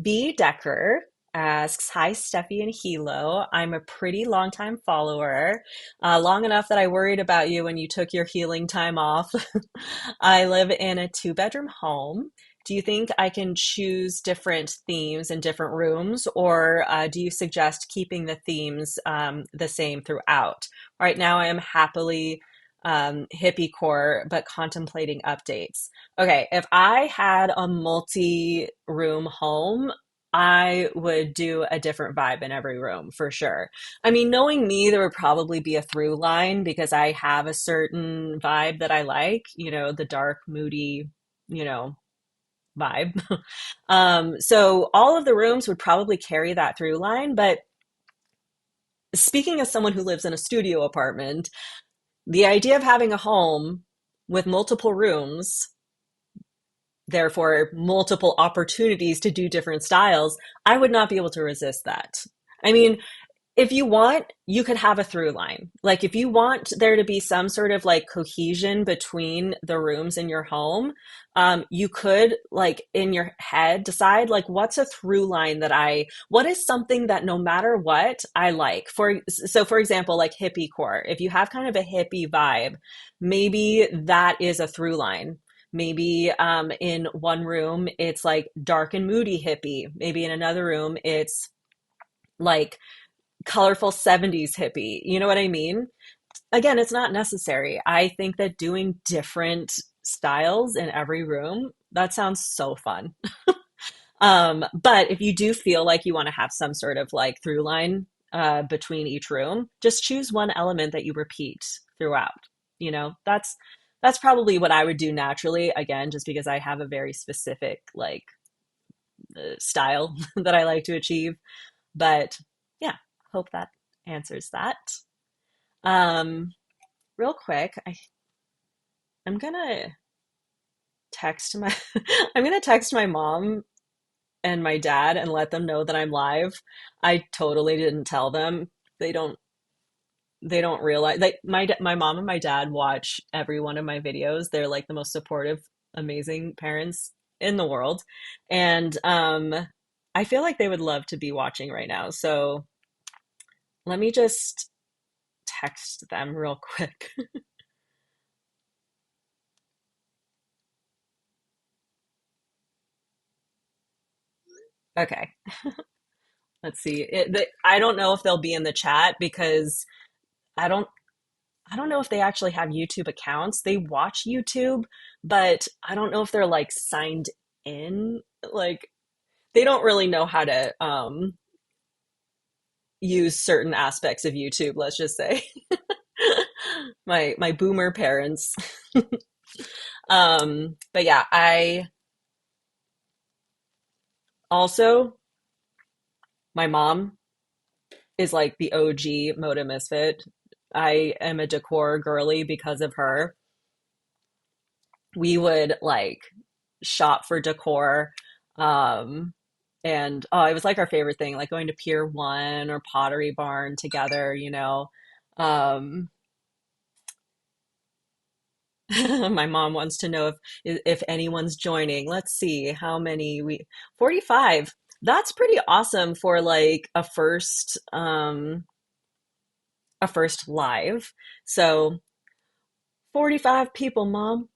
B. Decker asks, Hi, Steffi and Helo. I'm a pretty long time follower, long enough that I worried about you when you took your healing time off. I live in a two-bedroom home. Do you think I can choose different themes in different rooms, or do you suggest keeping the themes the same throughout? Right now, I am happily hippie core, but contemplating updates. Okay, if I had a multi-room home, I would do a different vibe in every room for sure. I mean, knowing me, there would probably be a through line because I have a certain vibe that I like, the dark, moody, you know, vibe. So all of the rooms would probably carry that through line. But speaking as someone who lives in a studio apartment, the idea of having a home with multiple rooms, therefore multiple opportunities to do different styles, I would not be able to resist that. I mean, if you want, you could have a through line. Like if you want there to be some sort of like cohesion between the rooms in your home, you could like in your head decide like what's a through line what is something that no matter what I like. For example, like hippie core. If you have kind of a hippie vibe, maybe that is a through line. Maybe in one room it's like dark and moody hippie. Maybe in another room it's like colorful 70s hippie. You know what I mean? Again, it's not necessary. I think that doing different styles in every room, that sounds so fun. But if you do feel like you want to have some sort of like through line between each room, just choose one element that you repeat throughout. You know, that's probably what I would do naturally. Again, just because I have a very specific like style that I like to achieve. But yeah, hope that answers that. Um, Real quick, I'm gonna text my I'm gonna text my mom and my dad and let them know that I'm live. I totally didn't tell them. They don't they don't realize like my mom and my dad watch every one of my videos. They're like the most supportive, amazing parents in the world. And I feel like they would love to be watching right now. So let me just text them real quick. Okay. Let's see. I don't know if they'll be in the chat because I don't I don't know if they actually have YouTube accounts. They watch YouTube, but I don't know if they're like signed in. Like they don't really know how to use certain aspects of YouTube, let's just say. My boomer parents. But yeah, I also my mom is like the OG Moda Misfit. I am a decor girly because of her. We would like shop for decor. Um, and oh, it was like our favorite thing, like going to Pier One or Pottery Barn together, you know. Um, my mom wants to know if anyone's joining. Let's see how many we 45. That's pretty awesome for like a first live. So 45 people, mom.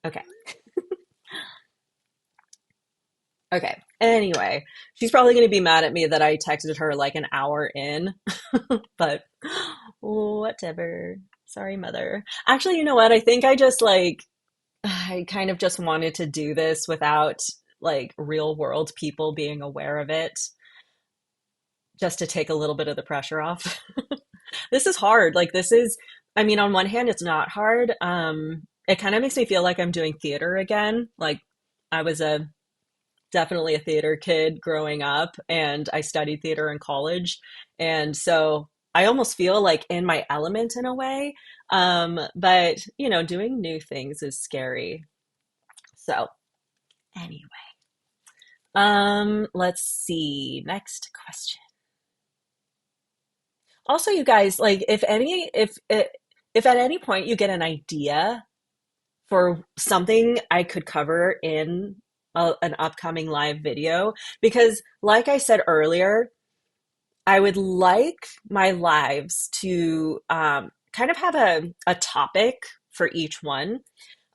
Okay. Okay. Anyway, she's probably going to be mad at me that I texted her like an hour in, but whatever. Sorry, mother. Actually, you know what? I think I kind of just wanted to do this without like real world people being aware of it, just to take a little bit of the pressure off. This is hard. I mean, on one hand, it's not hard. It kind of makes me feel like I'm doing theater again. Like I was definitely a theater kid growing up, and I studied theater in college. And so I almost feel like in my element in a way. But, you know, doing new things is scary. So, anyway, let's see. Next question. Also, you guys, like, if at any point you get an idea for something I could cover in an upcoming live video, because, like I said earlier, I would like my lives to kind of have a topic for each one,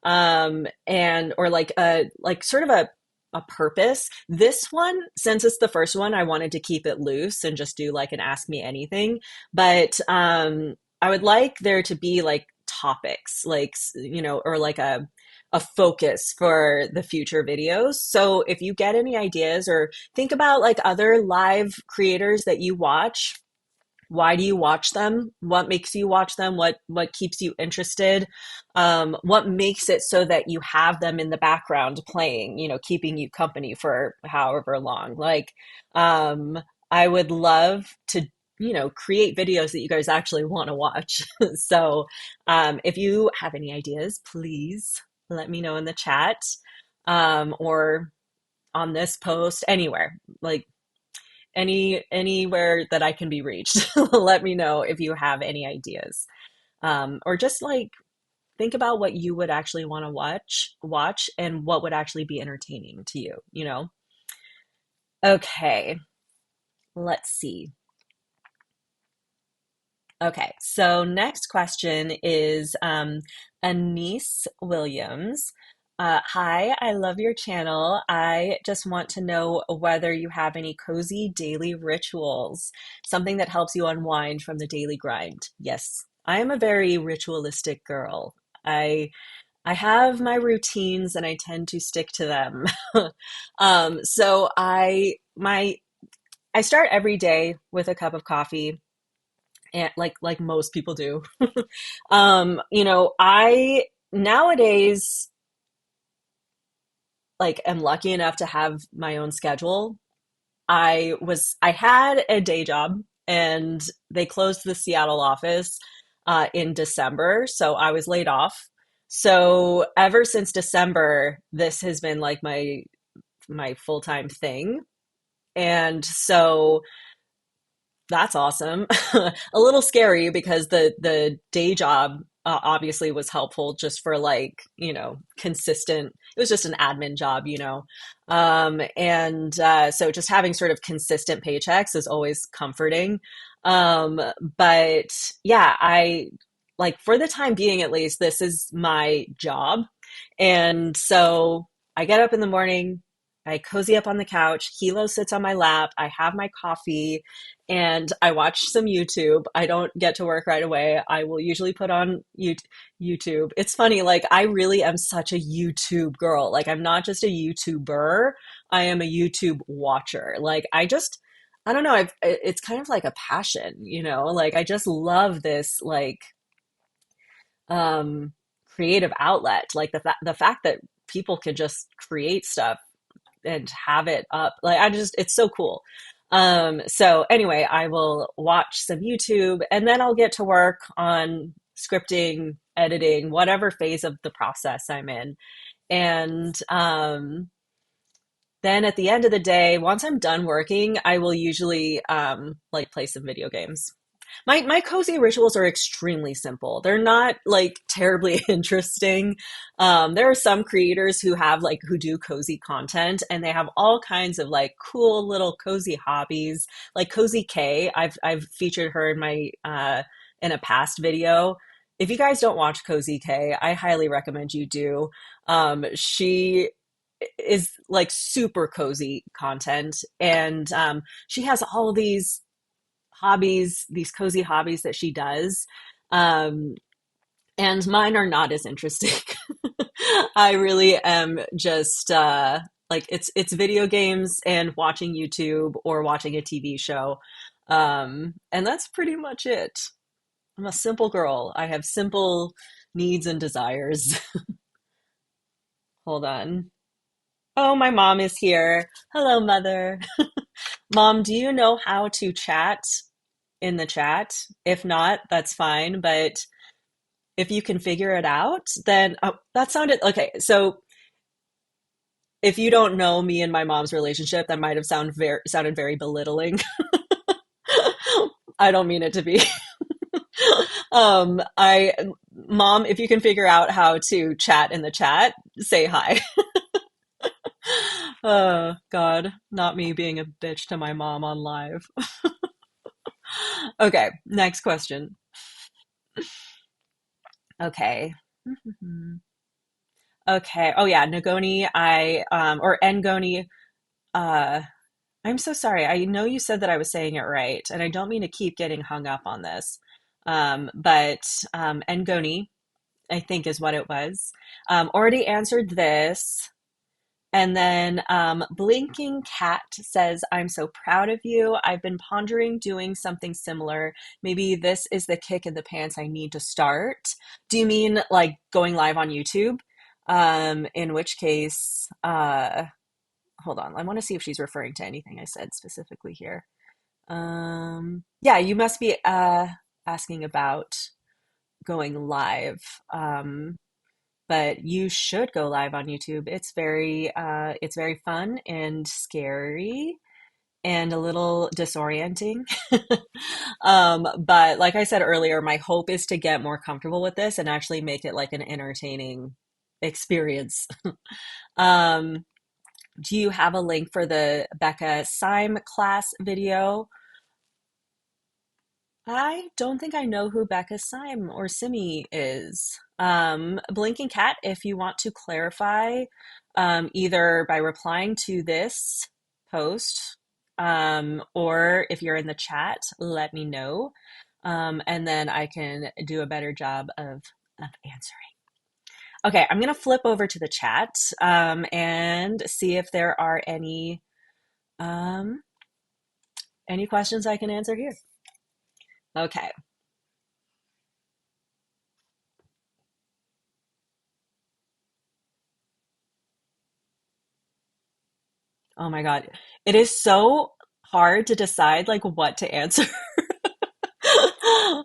and or like a like sort of a purpose. This one, since it's the first one, I wanted to keep it loose and just do like an ask me anything. But I would like there to be like topics, like you know, or like a focus for the future videos. So if you get any ideas or think about like other live creators that you watch, why do you watch them? What makes you watch them? What keeps you interested? What makes it so that you have them in the background playing, you know, keeping you company for however long? Like, um, I would love to, you know, create videos that you guys actually want to watch. So, if you have any ideas, please let me know in the chat. Or on this post, anywhere, like anywhere that I can be reached. Let me know if you have any ideas. Or just like think about what you would actually want to watch and what would actually be entertaining to you, you know? Okay, let's see. Okay, so next question is Anise Williams. Hi, I love your channel. I just want to know whether you have any cozy daily rituals, something that helps you unwind from the daily grind. Yes, I am a very ritualistic girl. I I have my routines and I tend to stick to them. So I start every day with a cup of coffee, and like most people do. I nowadays like am lucky enough to have my own schedule. I had a day job and they closed the Seattle office in December, so I was laid off. So ever since December, this has been like my full-time thing. And so that's awesome. A little scary because the day job obviously was helpful just for like, consistent. It was just an admin job, and so just having sort of consistent paychecks is always comforting. But yeah, I like for the time being at least, this is my job. And so I get up in the morning, I cozy up on the couch, Helo sits on my lap, I have my coffee, and I watch some YouTube. I don't get to work right away. I will usually put on YouTube. It's funny, like I really am such a YouTube girl. Like I'm not just a YouTuber, I am a YouTube watcher. Like I don't know, it's kind of like a passion, Like I just love this like um creative outlet. Like the fact that people can just create stuff and have it up. Like it's so cool. So anyway, I will watch some YouTube and then I'll get to work on scripting, editing, whatever phase of the process I'm in. And then at the end of the day, once I'm done working, I will usually like play some video games. My cozy rituals are extremely simple. They're not like terribly interesting. There are some creators who do cozy content and they have all kinds of like cool little cozy hobbies. Like Cozy K, I've featured her in my in a past video. If you guys don't watch Cozy K, I highly recommend you do. She is like super cozy content, and she has all these hobbies, these cozy hobbies that she does. Um, and mine are not as interesting. I really am just like it's video games and watching YouTube or watching a TV show. And that's pretty much it. I'm a simple girl. I have simple needs and desires. Hold on. Oh, my mom is here. Hello, mother. Mom, do you know how to chat in the chat? If not, that's fine. But if you can figure it out, then that sounded okay. So if you don't know me and my mom's relationship, that might have sounded very belittling. I don't mean it to be. I Mom, if you can figure out how to chat in the chat, say hi. Oh God, not me being a bitch to my mom on live. Okay, next question. Okay. Okay. Oh yeah, Nagoni, or Ngoni, uh I'm so sorry. I know you said that I was saying it right, and I don't mean to keep getting hung up on this. But Ngoni, I think is what it was. Already answered this. And then Blinking Cat says, I'm so proud of you. I've been pondering doing something similar. Maybe this is the kick in the pants I need to start. Do you mean like going live on YouTube? In which case, hold on. I want to see if she's referring to anything I said specifically here. Yeah, you must be asking about going live. but you should go live on YouTube. It's very fun and scary and a little disorienting. But like I said earlier, my hope is to get more comfortable with this and actually make it like an entertaining experience. Um, do you have a link for the Becca Syme class video? I don't think I know who Becca Syme or Simi is. Blinking Cat, if you want to clarify, either by replying to this post, or if you're in the chat, let me know. And then I can do a better job of answering. Okay, I'm gonna flip over to the chat, and see if there are um, any questions I can answer here. Okay. Oh my God. It is so hard to decide like what to answer.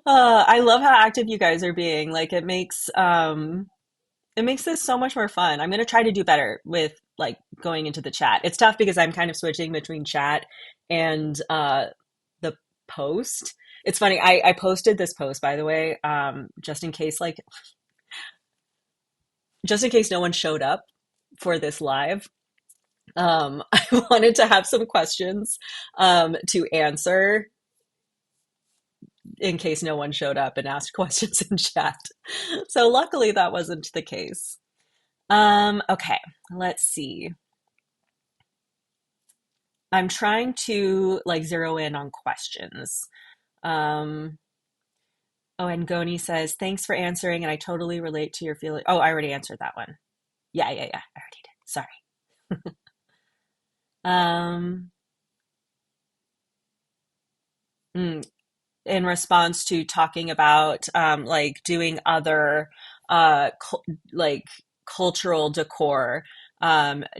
I love how active you guys are being. Like it makes this so much more fun. I'm gonna try to do better with like going into the chat. It's tough because I'm kind of switching between chat and the post. It's funny, I posted this post by the way, just in case no one showed up for this live. I wanted to have some questions to answer in case no one showed up and asked questions in chat. So luckily that wasn't the case. Okay, let's see. I'm trying to like zero in on questions. Um, oh, and Goni says, thanks for answering, and I totally relate to your feeling. Oh, I already answered that one. Yeah, I already did. Sorry. Um, mm, in response to talking about like doing other like cultural decor,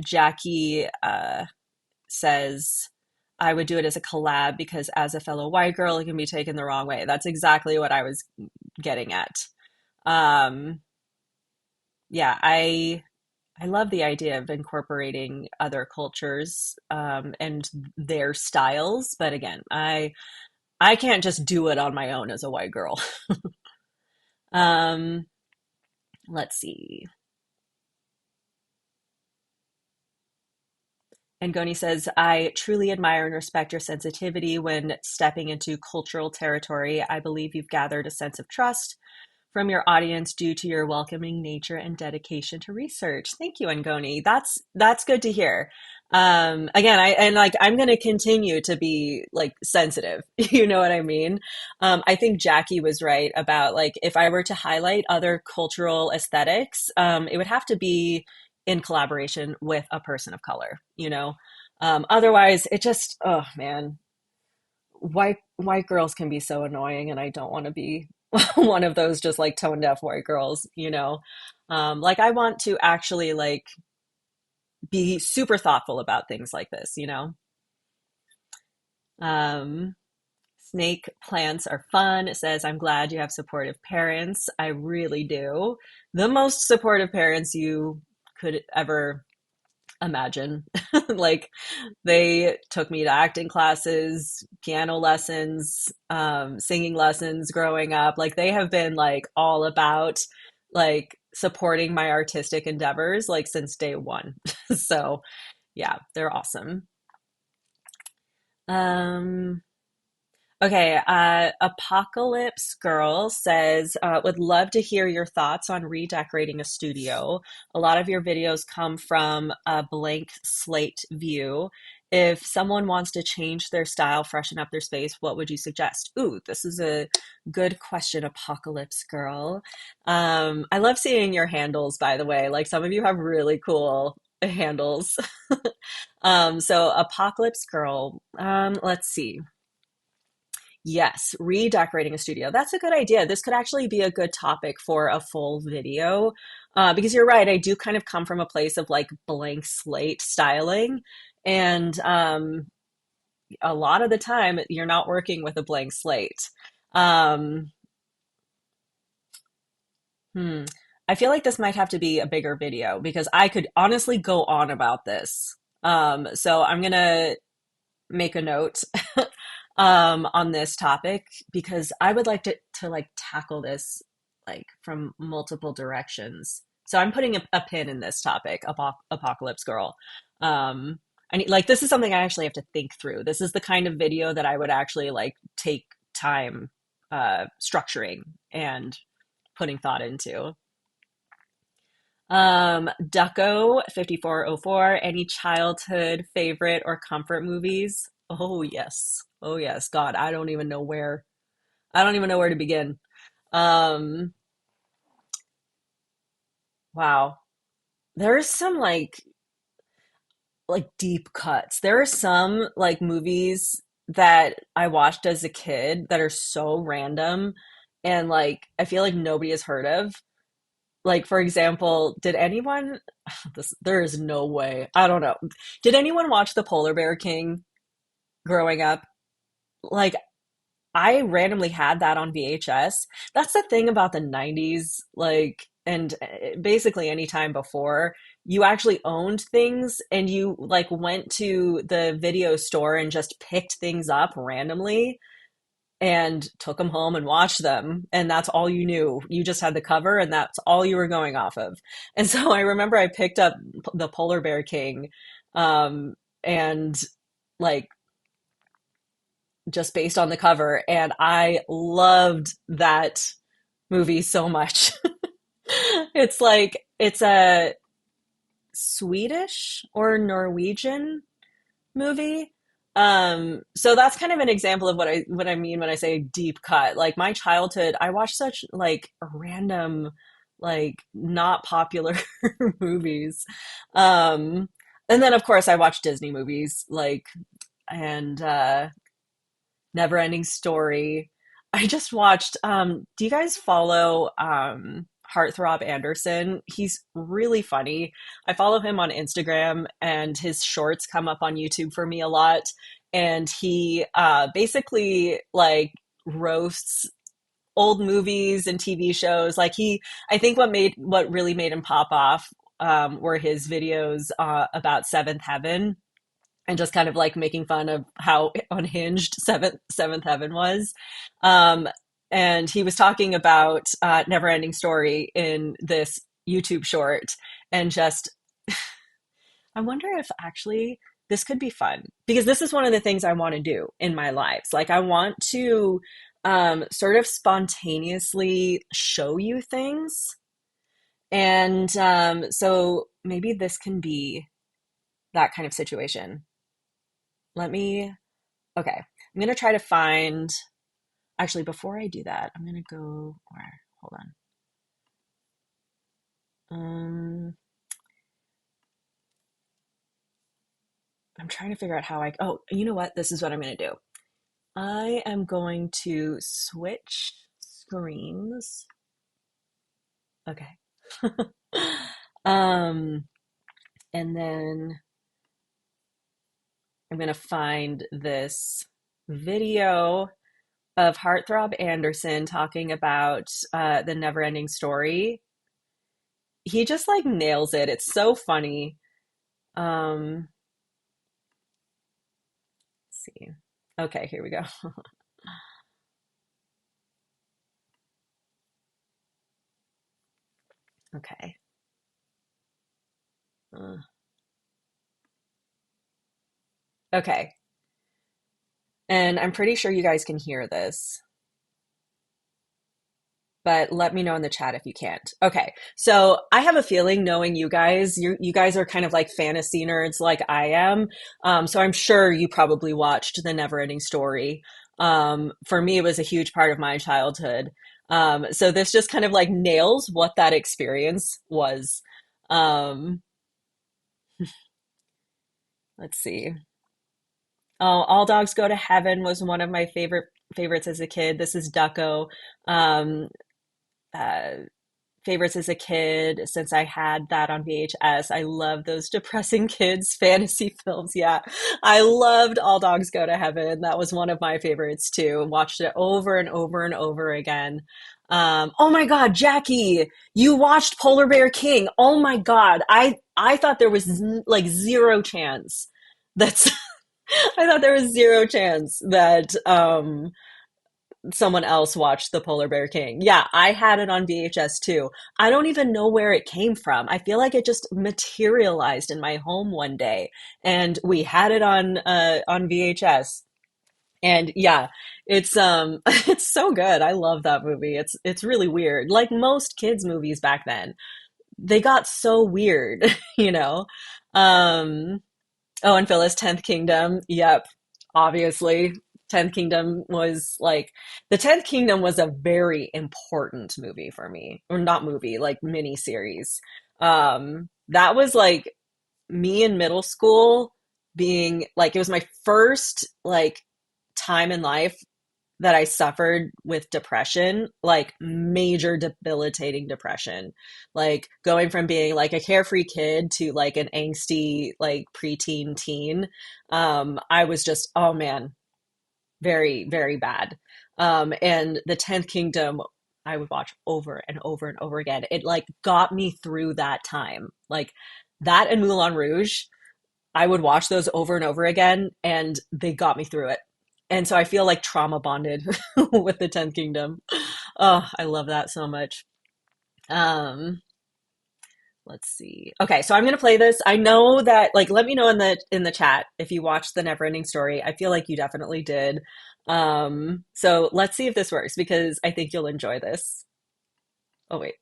Jackie says I would do it as a collab because as a fellow white girl, it can be taken the wrong way. That's exactly what I was getting at. Um, yeah, I love the idea of incorporating other cultures and their styles, but again, I can't just do it on my own as a white girl. Um, let's see. And Goni says, I truly admire and respect your sensitivity when stepping into cultural territory. I believe you've gathered a sense of trust from your audience due to your welcoming nature and dedication to research. Thank you, Angoni. That's good to hear. Again, I'm going to continue to be like sensitive. You know what I mean? I think Jackie was right about like if I were to highlight other cultural aesthetics, it would have to be in collaboration with a person of color. You know, otherwise it just oh man, white girls can be so annoying and I don't want to be one of those just like tone deaf white girls, you know. Like I want to actually like be super thoughtful about things like this, you know. um Snake plants are fun. It says I'm glad you have supportive parents. I really do. The most supportive parents you could ever imagine. Like they took me to acting classes, piano lessons, singing lessons growing up. Like they have been like all about like supporting my artistic endeavors like since day one. So yeah, they're awesome. Um, Okay, Apocalypse Girl says, would love to hear your thoughts on redecorating a studio. A lot of your videos come from a blank slate view. If someone wants to change their style, freshen up their space, what would you suggest? Ooh, this is a good question, Apocalypse Girl. I love seeing your handles, by the way. Like some of you have really cool handles. So Apocalypse Girl, let's see. Yes, redecorating a studio. That's a good idea. This could actually be a good topic for a full video. Because you're right, I do kind of come from a place of like blank slate styling. And a lot of the time, you're not working with a blank slate. Um, hmm. I feel like this might have to be a bigger video because I could honestly go on about this. So I'm gonna make a note on this topic because I would like to like tackle this like from multiple directions. So I'm putting a pin in this topic, apocalypse girl. I need, like, this is something I actually have to think through. This is the kind of video that I would actually like take time structuring and putting thought into. Ducko 5404, any childhood favorite or comfort movies? Oh yes. Oh yes. God, I don't even know where to begin. Um, wow. There's some like deep cuts. There are some like movies that I watched as a kid that are so random and like I feel like nobody has heard of. Like, for example, did anyone, there is no way, I don't know. Did anyone watch The Polar Bear King growing up? Like, I randomly had that on VHS. That's the thing about the 90s, like, and basically any time before, you actually owned things and you like went to the video store and just picked things up randomly and took them home and watched them. And that's all you knew. You just had the cover and that's all you were going off of. And so I remember I picked up the Polar Bear King, and like just based on the cover. And I loved that movie so much. It's like, it's a Swedish or Norwegian movie. So that's kind of an example of what I mean when I say deep cut. Like my childhood, I watched such like random, like not popular movies. Um, and then of course I watched Disney movies like and Never Ending Story. I just watched do you guys follow Heartthrob Anderson? He's really funny. I follow him on Instagram and his shorts come up on YouTube for me a lot. And he basically like roasts old movies and TV shows. Like I think what really made him pop off were his videos about Seventh Heaven and just kind of like making fun of how unhinged Seventh Heaven was. Um, and he was talking about Never Ending Story in this YouTube short, and just I wonder if actually this could be fun because this is one of the things I want to do in my lives. Like I want to sort of spontaneously show you things, and so maybe this can be that kind of situation. Let me Okay, I'm gonna try to find. Actually, before I do that, I'm gonna go where? Hold on. I'm trying to figure out how I. Oh, you know what? This is what I'm gonna do. I am going to switch screens. Okay. um, and then I'm gonna find this video of Heartthrob Anderson talking about the Never Ending Story. He just like nails it. It's so funny. Let's see. Okay, here we go. Okay. Uh, okay. And I'm pretty sure you guys can hear this, but let me know in the chat if you can't. Okay. So I have a feeling knowing you guys are kind of like fantasy nerds like I am. So I'm sure you probably watched The Neverending Story. For me, it was a huge part of my childhood. So this just kind of like nails what that experience was. Um, let's see. Oh, All Dogs Go to Heaven was one of my favorites as a kid. This is Ducko. Um, uh, Favorites as a kid since I had that on VHS. I love those depressing kids fantasy films. Yeah, I loved All Dogs Go to Heaven. That was one of my favorites too. Watched it over and over and over again. Oh my God, Jackie, you watched Polar Bear King. Oh my God. I thought there was like zero chance that's I thought there was zero chance that someone else watched the Polar Bear King. Yeah, I had it on VHS too. I don't even know where it came from. I feel like it just materialized in my home one day and we had it on VHS. And yeah, it's it's so good. I love that movie. It's really weird. Like most kids movies back then, they got so weird, you know. Um oh, and Phyllis 10th Kingdom. Yep. Obviously, 10th Kingdom was like the 10th Kingdom was a very important movie for me. Or not movie, like mini series. That was like me in middle school being like it was my first like time in life that I suffered with depression, like major debilitating depression. Like going from being like a carefree kid to like an angsty, like preteen teen. I was just, oh man, very, very bad. And the 10th Kingdom, I would watch over and over and over again. It like got me through that time. Like that and Moulin Rouge, I would watch those over and over again, and they got me through it. And so I feel like trauma bonded with the 10th Kingdom. Oh, I love that so much. Um, let's see. Okay, so I'm gonna play this. I know that like let me know in the chat if you watched the Neverending Story. I feel like you definitely did. So let's see if this works because I think you'll enjoy this. Oh wait.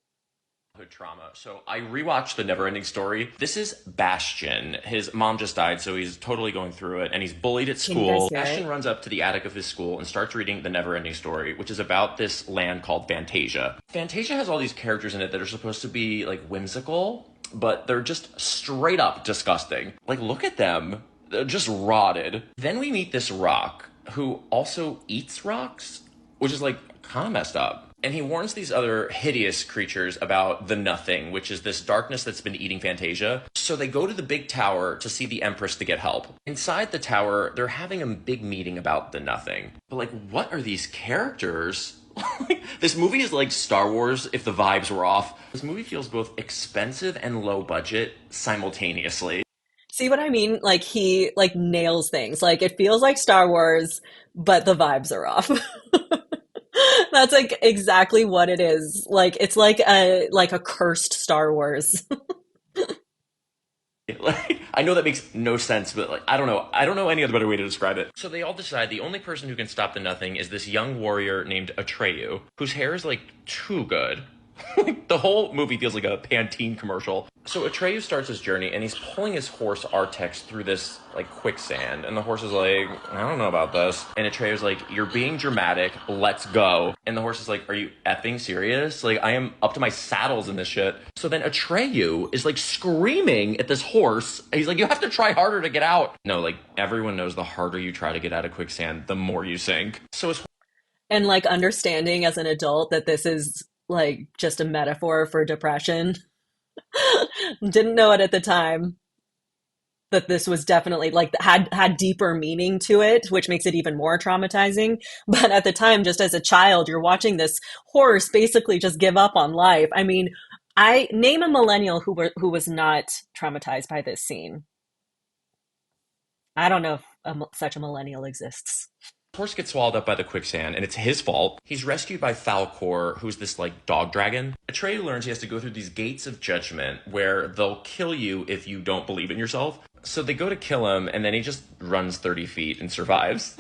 Trauma. So I rewatched The Neverending Story. This is Bastian. His mom just died, so he's totally going through it, and he's bullied at Can you guys school. hear Bastian it? runs up to the attic of his school and starts reading The Neverending Story, which is about this land called Fantasia. Fantasia has all these characters in it that are supposed to be like whimsical, but they're just straight up disgusting. Like, look at them. They're just rotted. Then we meet this rock who also eats rocks, which is like kind of messed up. And he warns these other hideous creatures about the Nothing, which is this darkness that's been eating Fantasia. So they go to the big tower to see the Empress to get help. Inside the tower, they're having a big meeting about the Nothing. But like, what are these characters? This movie is like Star Wars if the vibes were off. This movie feels both expensive and low budget simultaneously. See what I mean? Like he like nails things. Like it feels like Star Wars, but the vibes are off. That's like exactly what it is. Like it's like a cursed Star Wars. Like, I know that makes no sense, but like I don't know. I don't know any other better way to describe it. So they all decide the only person who can stop the Nothing is this young warrior named Atreyu, whose hair is like too good. Like the whole movie feels like a Pantene commercial. So Atreyu starts his journey and he's pulling his horse Artex through this like quicksand, and the horse is like, I don't know about this. And Atreyu's like, you're being dramatic, let's go. And the horse is like, are you effing serious? Like I am up to my saddles in this shit. So then Atreyu is like screaming at this horse. And he's like, you have to try harder to get out. No, like everyone knows the harder you try to get out of quicksand, the more you sink. So his And like understanding as an adult that this is like just a metaphor for depression. Didn't know it at the time that this was definitely like had deeper meaning to it, which makes it even more traumatizing. But at the time, just as a child, you're watching this horse basically just give up on life. I mean, I name a millennial who was not traumatized by this scene. I don't know if such a millennial exists. horse gets swallowed up by the quicksand, and it's his fault. He's rescued by Falcor, who's this like dog dragon. Atreyu learns he has to go through these gates of judgment where they'll kill you if you don't believe in yourself. So they go to kill him, and then he just runs 30 feet and survives.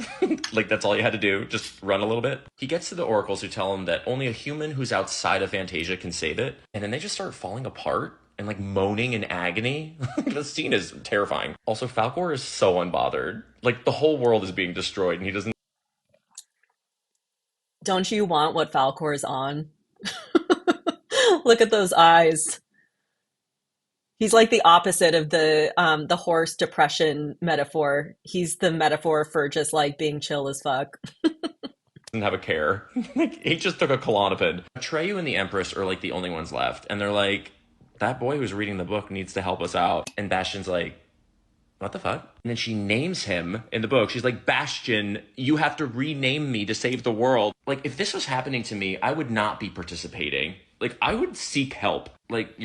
Like, that's all he had to do, just run a little bit. He gets to the oracles who tell him that only a human who's outside of Fantasia can save it. And then they just start falling apart and, like, moaning in agony. The scene is terrifying. Also, Falcor is so unbothered. Like, the whole world is being destroyed, and he doesn't. Don't you want what Falcor's on? Look at those eyes. He's like the opposite of the horse depression metaphor. He's the metaphor for just like being chill as fuck. Have a care. Like, he just took a Klonopin. Atreyu and the Empress are, like, the only ones left. And they're like, that boy who's reading the book needs to help us out. And Bastion's like, what the fuck? And then she names him in the book. She's like, Bastion, you have to rename me to save the world. Like, if this was happening to me, I would not be participating. Like, I would seek help. Like,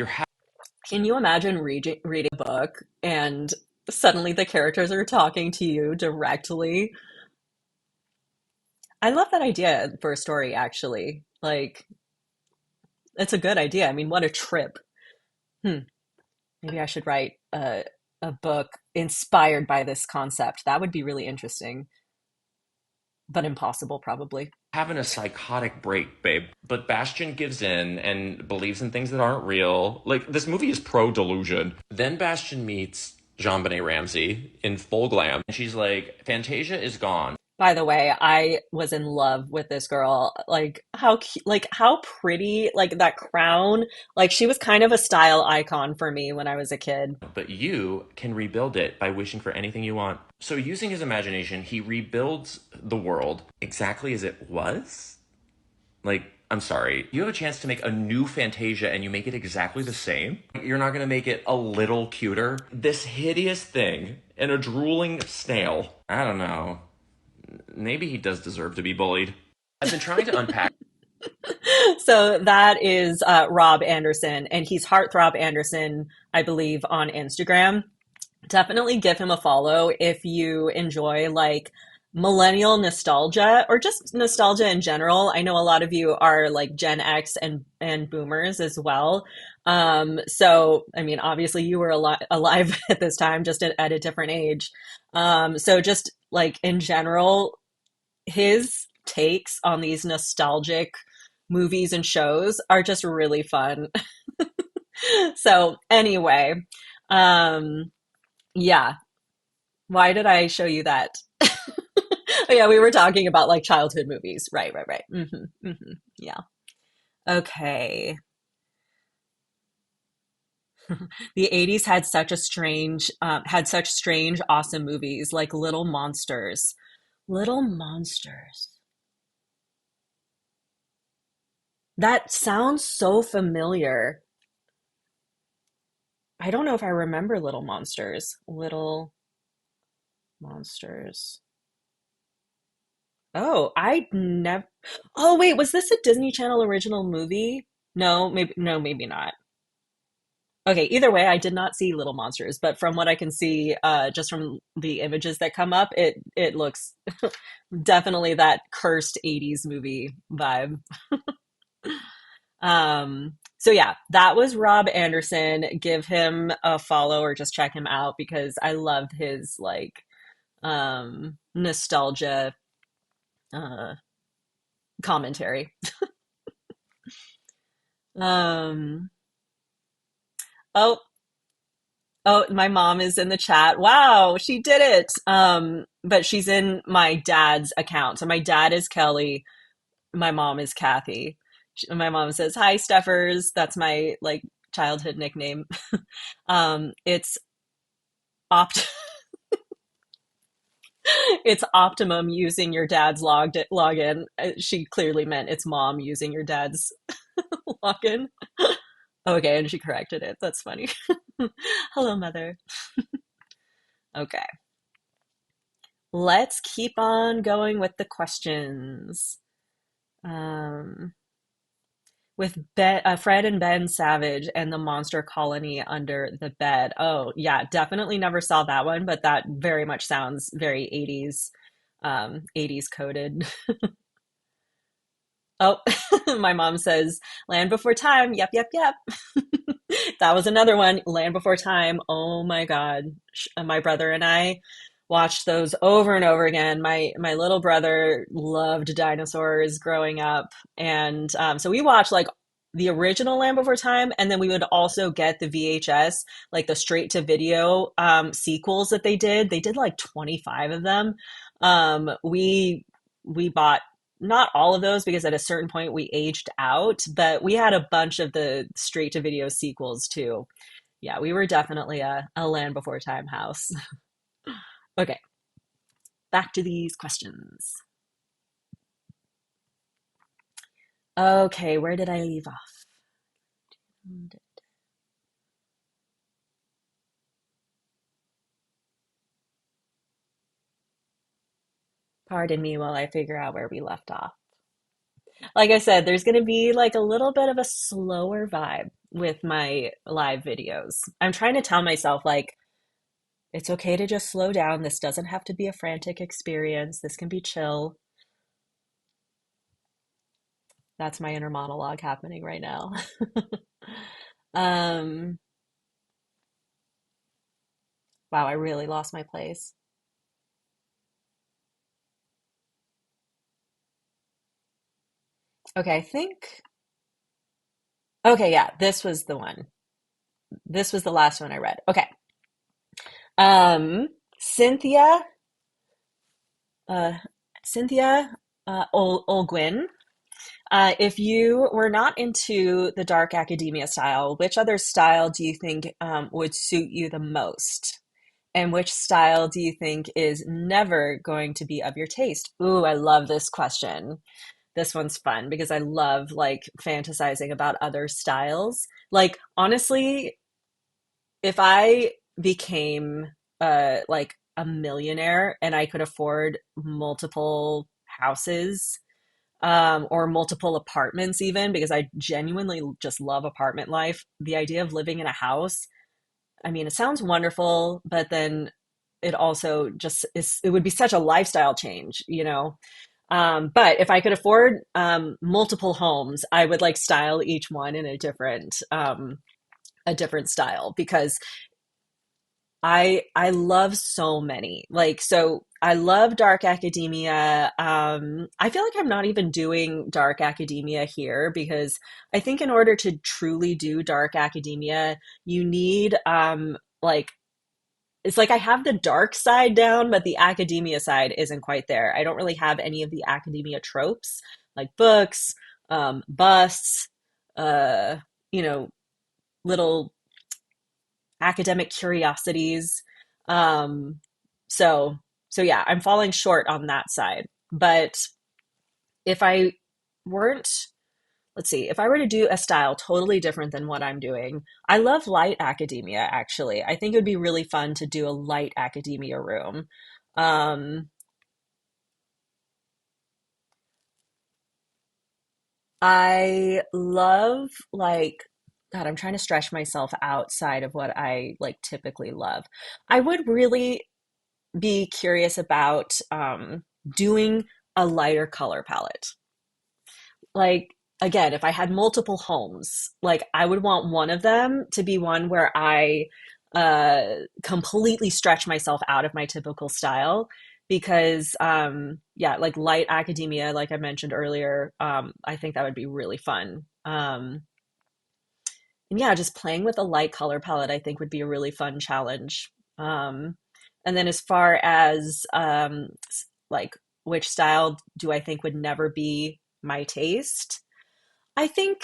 Can you imagine reading a book and suddenly the characters are talking to you directly? I love that idea for a story, actually. Like, it's a good idea. I mean, what a trip. Hmm. Maybe I should write a book inspired by this concept. That would be really interesting, but impossible, probably. having a psychotic break, babe. But Bastion gives in and believes in things that aren't real. Like, this movie is pro delusion. Then Bastion meets Jean Benet Ramsey in full glam. And she's like, Fantasia is gone. By the way, I was in love with this girl. Like like how pretty, like that crown. Like she was kind of a style icon for me when I was a kid. But you can rebuild it by wishing for anything you want. So, using his imagination, he rebuilds the world exactly as it was. Like, I'm sorry. You have a chance to make a new Fantasia and you make it exactly the same. You're not going to make it a little cuter. This hideous thing and a drooling snail. I don't know. Maybe he does deserve to be bullied. I've been trying to unpack. So that is Rob Anderson, and he's Heartthrob Anderson, I believe, on Instagram. Definitely give him a follow if you enjoy like millennial nostalgia or just nostalgia in general. I know a lot of you are like Gen X and boomers as well. So I mean, obviously you were alive at this time, just at a different age. So just like in general, his takes on these nostalgic movies and shows are just really fun. So anyway, um, yeah. Why did I show you that? Oh, yeah, we were talking about like childhood movies. Right, right, right. Yeah. Okay. The 80s had such strange, awesome movies like Little Monsters. Little Monsters. That sounds so familiar. I don't know if I remember Little Monsters. Little Monsters. Oh, I never. Oh, wait, was this a Disney Channel original movie? No, maybe not. Okay, either way, I did not see Little Monsters, but from what I can see, just from the images that come up, it looks definitely that cursed 80s movie vibe. So yeah, that was Rob Anderson. Give him a follow or just check him out because I loved his like nostalgia uh commentary. Um oh oh, my mom is in the chat. Wow, she did it. But she's in my dad's account. So my dad is Kelly, my mom is Kathy. My mom says, "Hi, Steffers." That's my like childhood nickname. It's opt it's optimum using your dad's login. She clearly meant it's mom using your dad's login. Okay, and she corrected it. That's funny. Hello, mother. Okay. Let's keep on going with the questions. Um, with Fred and Ben Savage and the monster colony under the bed. Oh, yeah, definitely never saw that one, but that very much sounds very 80s, 80s coded. Oh, my mom says Land Before Time. Yep, yep, yep. That was another one, Land Before Time. Oh my God. My brother and I watched those over and over again. My little brother loved dinosaurs growing up, and so we watched like the original Land Before Time, and then we would also get the VHS, like the straight to video sequels that they did. They did like 25 of them. We bought not all of those because at a certain point we aged out, but we had a bunch of the straight to video sequels too. Yeah, we were definitely a Land Before Time house. Okay, back to these questions. Okay, where did I leave off? Pardon me while I figure out where we left off. Like I said, there's going to be like a little bit of a slower vibe with my live videos. I'm trying to tell myself, like, it's okay to just slow down. This doesn't have to be a frantic experience. This can be chill. That's my inner monologue happening right now. Um, wow, I really lost my place. Okay, I think, okay, yeah, this was the one. This was the last one I read. Okay. Um, Cynthia, uh, Cynthia Olguin. If you were not into the dark academia style, which other style do you think would suit you the most? And which style do you think is never going to be of your taste? Ooh, I love this question. This one's fun because I love like fantasizing about other styles. Like, honestly, if I became like a millionaire and I could afford multiple houses or multiple apartments, even because I genuinely just love apartment life. The idea of living in a house, I mean, it sounds wonderful, but then it also just is, it would be such a lifestyle change, you know? But if I could afford multiple homes, I would like style each one in a different style because I love so many. Like, so I love dark academia. I feel like I'm not even doing dark academia here because I think in order to truly do dark academia, you need like it's like I have the dark side down, but the academia side isn't quite there. I don't really have any of the academia tropes like books, busts, uh, you know, little academic curiosities. Um, so so yeah, I'm falling short on that side. But if I weren't, let's see, if I were to do a style totally different than what I'm doing, I love light academia actually. I think it would be really fun to do a light academia room. Um, I love like God, I'm trying to stretch myself outside of what I like typically love. I would really be curious about doing a lighter color palette. Like, again, if I had multiple homes, like I would want one of them to be one where I completely stretch myself out of my typical style because yeah, like light academia, like I mentioned earlier, I think that would be really fun. And yeah, just playing with a light color palette, I think would be a really fun challenge. And then as far as like which style do I think would never be my taste? I think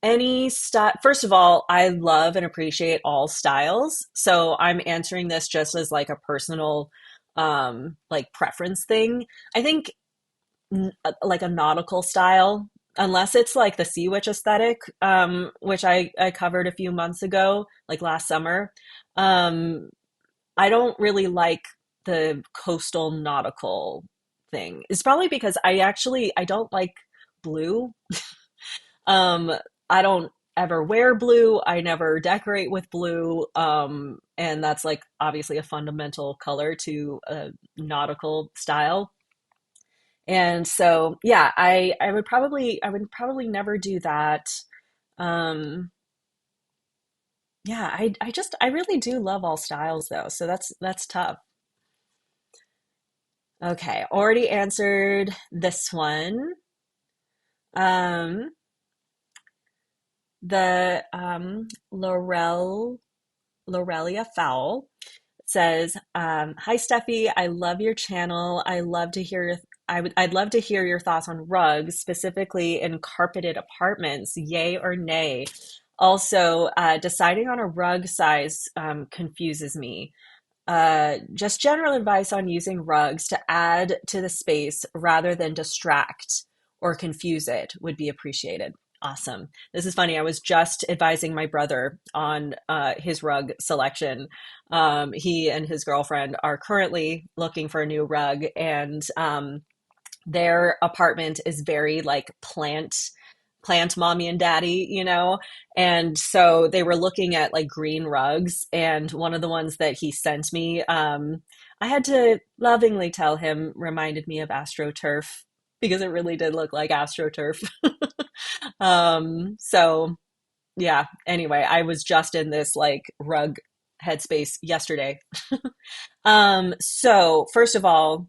any style, first of all, I love and appreciate all styles. So I'm answering this just as like a personal like preference thing. I think like a nautical style, unless it's like the sea witch aesthetic, which I covered a few months ago, like last summer. Um, I don't really like the coastal nautical thing. It's probably because I don't like blue. Um, I don't ever wear blue. I never decorate with blue. And that's like obviously a fundamental color to a nautical style. And so, yeah, I would probably never do that. Um, yeah, I really do love all styles though. So that's tough. Okay, already answered this one. Um, the Lorelia Fowl says, "Hi Steffi, I love your channel. I'd love to hear your thoughts on rugs, specifically in carpeted apartments. Yay or nay? Also, deciding on a rug size confuses me. Just general advice on using rugs to add to the space rather than distract or confuse it would be appreciated." Awesome. This is funny. I was just advising my brother on his rug selection. He and his girlfriend are currently looking for a new rug, and their apartment is very like plant mommy and daddy, and so they were looking at like green rugs, and one of the ones that he sent me, I had to lovingly tell him, reminded me of AstroTurf, because it really did look like AstroTurf. So yeah, anyway, I was just in this like rug headspace yesterday. So first of all,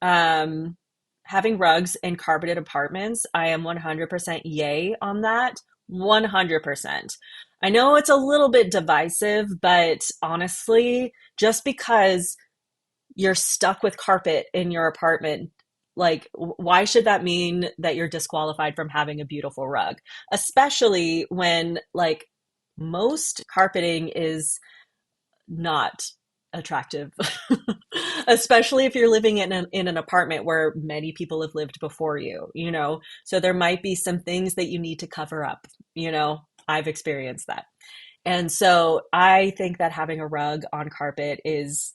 um, having rugs in carpeted apartments, I am 100% yay on that. 100%. I know it's a little bit divisive, but honestly, just because you're stuck with carpet in your apartment, like, why should that mean that you're disqualified from having a beautiful rug? Especially when, like, most carpeting is not attractive, especially if you're living in an apartment where many people have lived before you. So there might be some things that you need to cover up, you know. I've experienced that. And so I think that having a rug on carpet is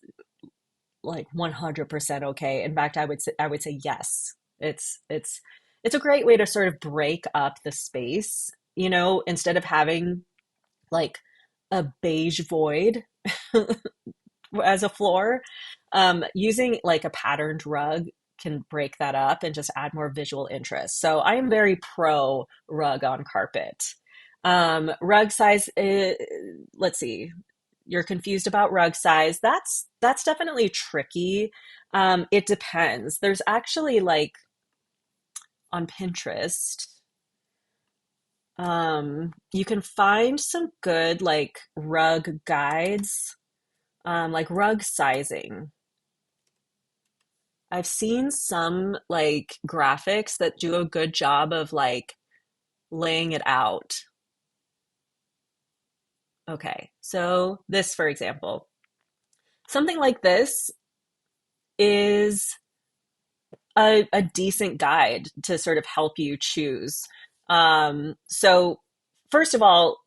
like 100% okay. In fact, I would say yes. It's a great way to sort of break up the space, instead of having like a beige void as a floor. Using like a patterned rug can break that up and just add more visual interest. So I am very pro rug on carpet. Rug size, let's see. You're confused about rug size. That's definitely tricky. It depends. There's actually like on Pinterest, you can find some good like rug guides, like rug sizing. I've seen some like graphics that do a good job of like laying it out. Okay, so this, for example, something like this is a decent guide to sort of help you choose. So, first of all,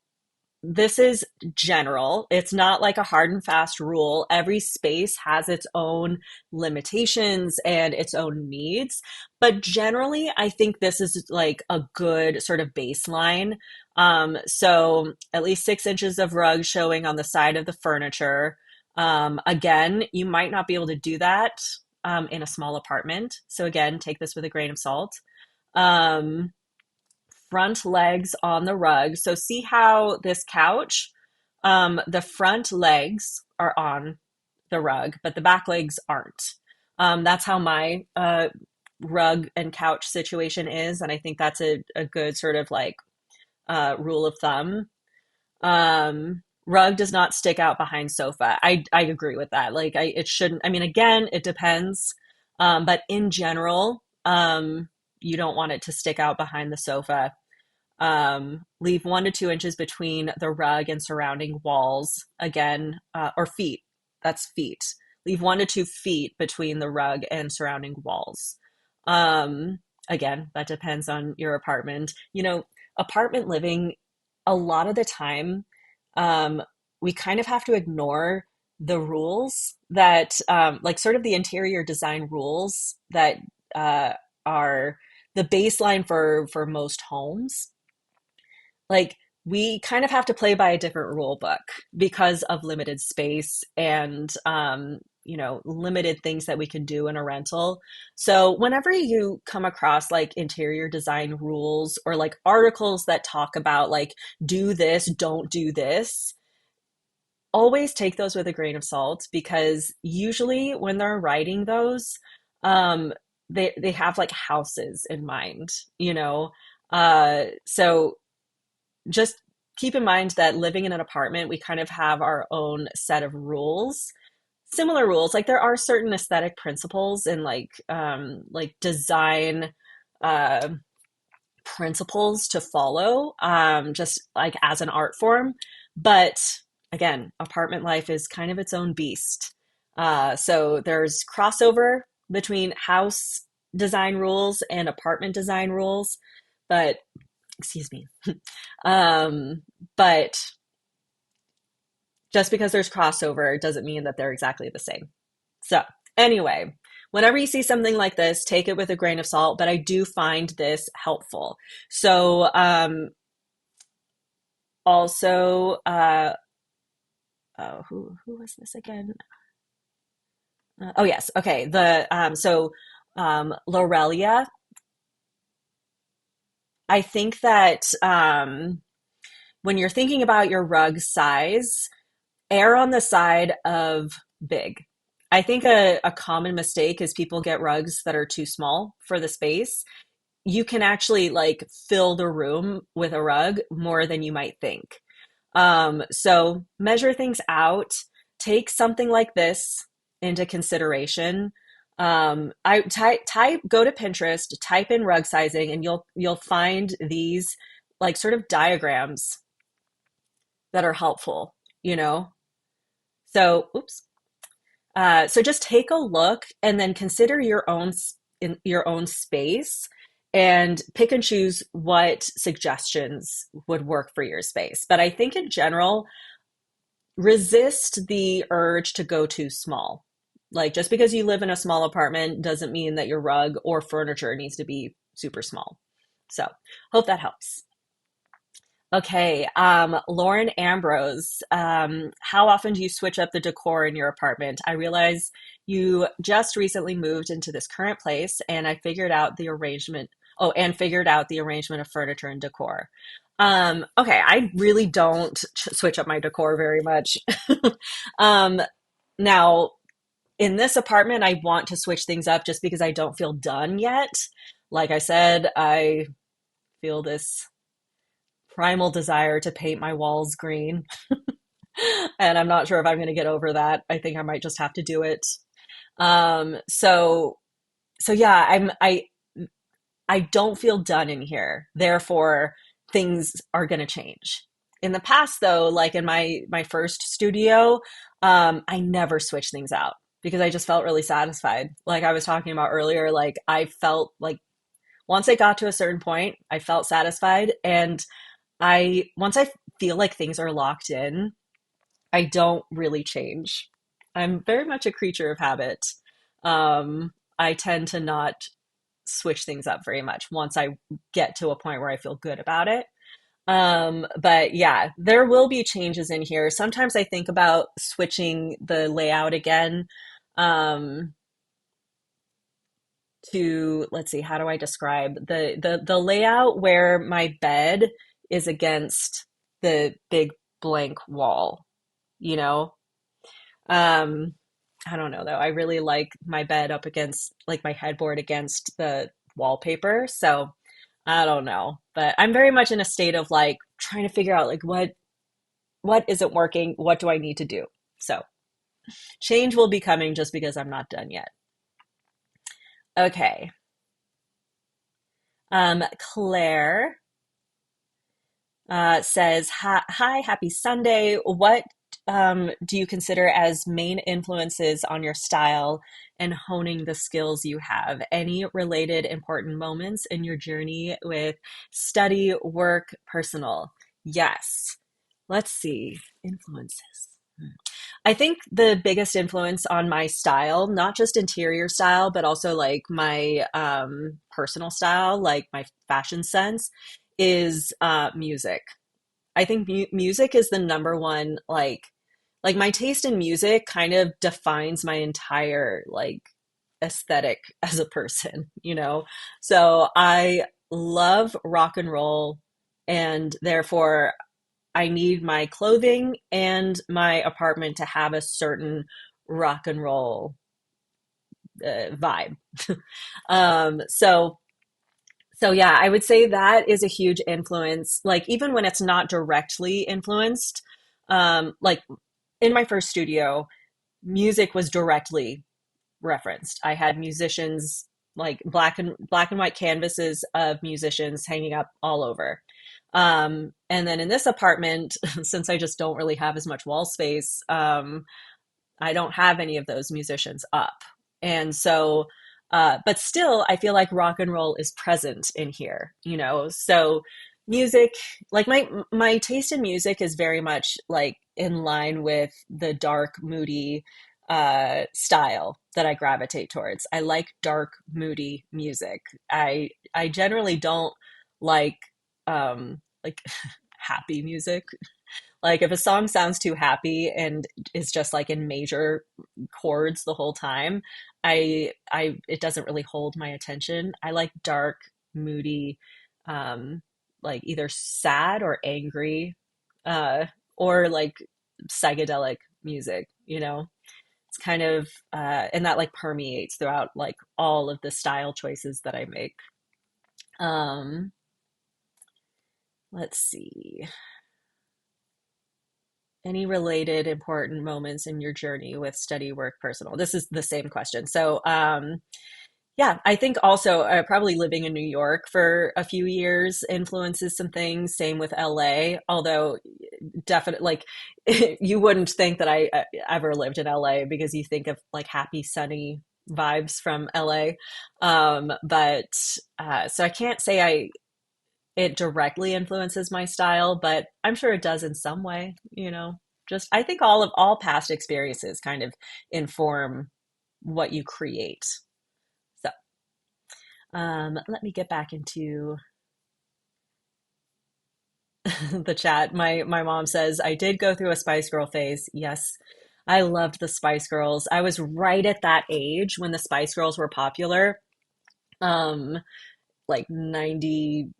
this is general. It's not like a hard and fast rule. Every space has its own limitations and its own needs. But generally, I think this is like a good sort of baseline. So at least 6 inches of rug showing on the side of the furniture. Again, you might not be able to do that in a small apartment. So again, take this with a grain of salt. Um, Front legs on the rug. So see how this couch, the front legs are on the rug, but the back legs aren't. That's how my rug and couch situation is, and I think that's a good sort of like rule of thumb. Rug does not stick out behind sofa. I agree with that. Like it shouldn't. I mean, again, it depends, but in general, you don't want it to stick out behind the sofa. Leave 1 to 2 inches between the rug and surrounding walls. Again, or feet. That's feet. Leave 1 to 2 feet between the rug and surrounding walls. Um, Again, that depends on your apartment. Apartment living, a lot of the time, um, we kind of have to ignore the rules that, like, sort of the interior design rules that are the baseline for most homes. Like, we kind of have to play by a different rule book because of limited space and limited things that we can do in a rental. So whenever you come across like interior design rules or like articles that talk about like do this, don't do this, always take those with a grain of salt, because usually when they're writing those, um they have like houses in mind, you know. So just keep in mind that living in an apartment, we kind of have our own set of rules, similar rules. Like there are certain aesthetic principles and like design uh principles to follow, just like as an art form. But again, apartment life is kind of its own beast. So there's crossover between house design rules and apartment design rules, but Excuse me. Um, but just because there's crossover doesn't mean that they're exactly the same. So, anyway, whenever you see something like this, take it with a grain of salt, but I do find this helpful. So, also, oh, who was this again? Oh, yes. Okay. Lorelia, I think that when you're thinking about your rug size, err on the side of big. I think a common mistake is people get rugs that are too small for the space. You can actually like fill the room with a rug more than you might think. So measure things out, take something like this into consideration. I go to Pinterest, type in rug sizing, and you'll find these like sort of diagrams that are helpful, you know? So, oops. So just take a look and then consider in your own space and pick and choose what suggestions would work for your space. But I think in general, resist the urge to go too small. Like just because you live in a small apartment doesn't mean that your rug or furniture needs to be super small. So, hope that helps. Okay, Lauren Ambrose, how often do you switch up the decor in your apartment? I realize you just recently moved into this current place, and I figured out the arrangement. Oh, and figured out the arrangement of furniture and decor. Okay, I really don't switch up my decor very much. um, Now, in this apartment, I want to switch things up just because I don't feel done yet. Like I said, I feel this primal desire to paint my walls green. And I'm not sure if I'm going to get over that. I think I might just have to do it. Um, so so yeah, I don't feel done in here. Therefore, things are going to change. In the past though, like in my first studio, I never switched things out because I just felt really satisfied. Like I was talking about earlier, like I felt like once I got to a certain point, I felt satisfied and I once I feel like things are locked in, I don't really change. I'm very much a creature of habit. I tend to not switch things up very much once I get to a point where I feel good about it. But yeah, there will be changes in here. Sometimes I think about switching the layout again, um, to let's see, how do I describe the layout where my bed is against the big blank wall, you know? Um, I don't know though. I really like my bed up against like my headboard against the wallpaper. So I don't know. But I'm very much in a state of like trying to figure out like what isn't working, what do I need to do? So change will be coming just because I'm not done yet. Okay. Claire says, hi, happy Sunday. What do you consider as main influences on your style and honing the skills you have? Any related important moments in your journey with study, work, personal? Yes. Let's see. Influences. I think the biggest influence on my style, not just interior style, but also like my personal style, like my fashion sense, is music. I think music is the number one, like my taste in music kind of defines my entire like aesthetic as a person, you know? So I love rock and roll, and therefore I need my clothing and my apartment to have a certain rock and roll vibe. So yeah, I would say that is a huge influence. Like even when it's not directly influenced, like in my first studio, music was directly referenced. I had musicians like black and white canvases of musicians hanging up all over. And then in this apartment, since I just don't really have as much wall space, I don't have any of those musicians up. And so, but still, I feel like rock and roll is present in here, you know? So Music, like my taste in music is very much like in line with the dark, moody style that I gravitate towards. I like dark, moody music. I generally don't like like happy music. Like if a song sounds too happy and is just like in major chords the whole time, I it doesn't really hold my attention. I like dark, moody, um, like either sad or angry, uh, or like psychedelic music, you know? It's kind of and that like permeates throughout like all of the style choices that I make. Um, let's see. Any related important moments in your journey with study, work, personal? This is the same question. So, yeah, I think also probably living in New York for a few years influences some things. Same with LA, although definitely like you wouldn't think that I ever lived in LA because you think of like happy, sunny vibes from LA. But so I can't say it directly influences my style, but I'm sure it does in some way, you know. Just I think all past experiences kind of inform what you create. So, let me get back into the chat. My mom says I did go through a Spice Girl phase. Yes, I loved the Spice Girls. I was right at that age when the Spice Girls were popular. Um, like 97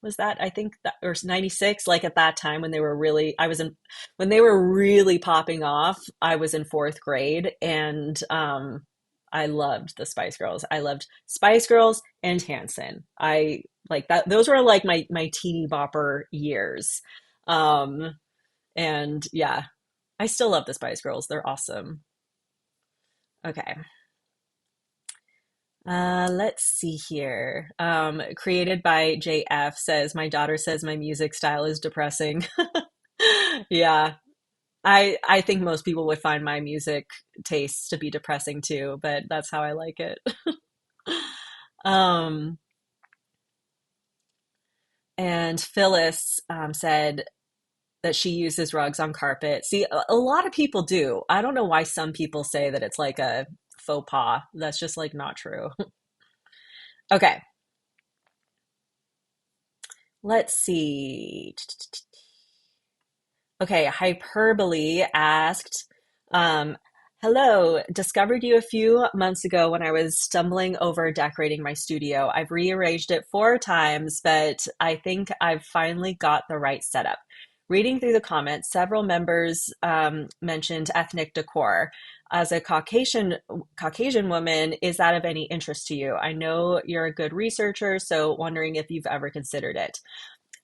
was that, I think, that or 96, like at that time when they were really I was in when they were really popping off. I was in fourth grade, and I loved the Spice Girls. I loved Spice Girls and Hanson. I like that. Those were like my teeny bopper years. um and yeah, I still love the Spice Girls. They're awesome. Okay. Let's see here. Created by JF says, my daughter says my music style is depressing. Yeah, I think most people would find my music tastes to be depressing too, but that's how I like it. Um, and Phyllis said that she uses rugs on carpet. See, a lot of people do. I don't know why some people say that it's like a faux pas. That's just like not true. Okay, let's see. Okay, Hyperbole asked, um, hello, discovered you a few months ago when I was stumbling over decorating my studio. I've rearranged it 4 times, but I think I've finally got the right setup. Reading through the comments, several members mentioned ethnic decor. As a Caucasian woman, is that of any interest to you? I know you're a good researcher, so wondering if you've ever considered it.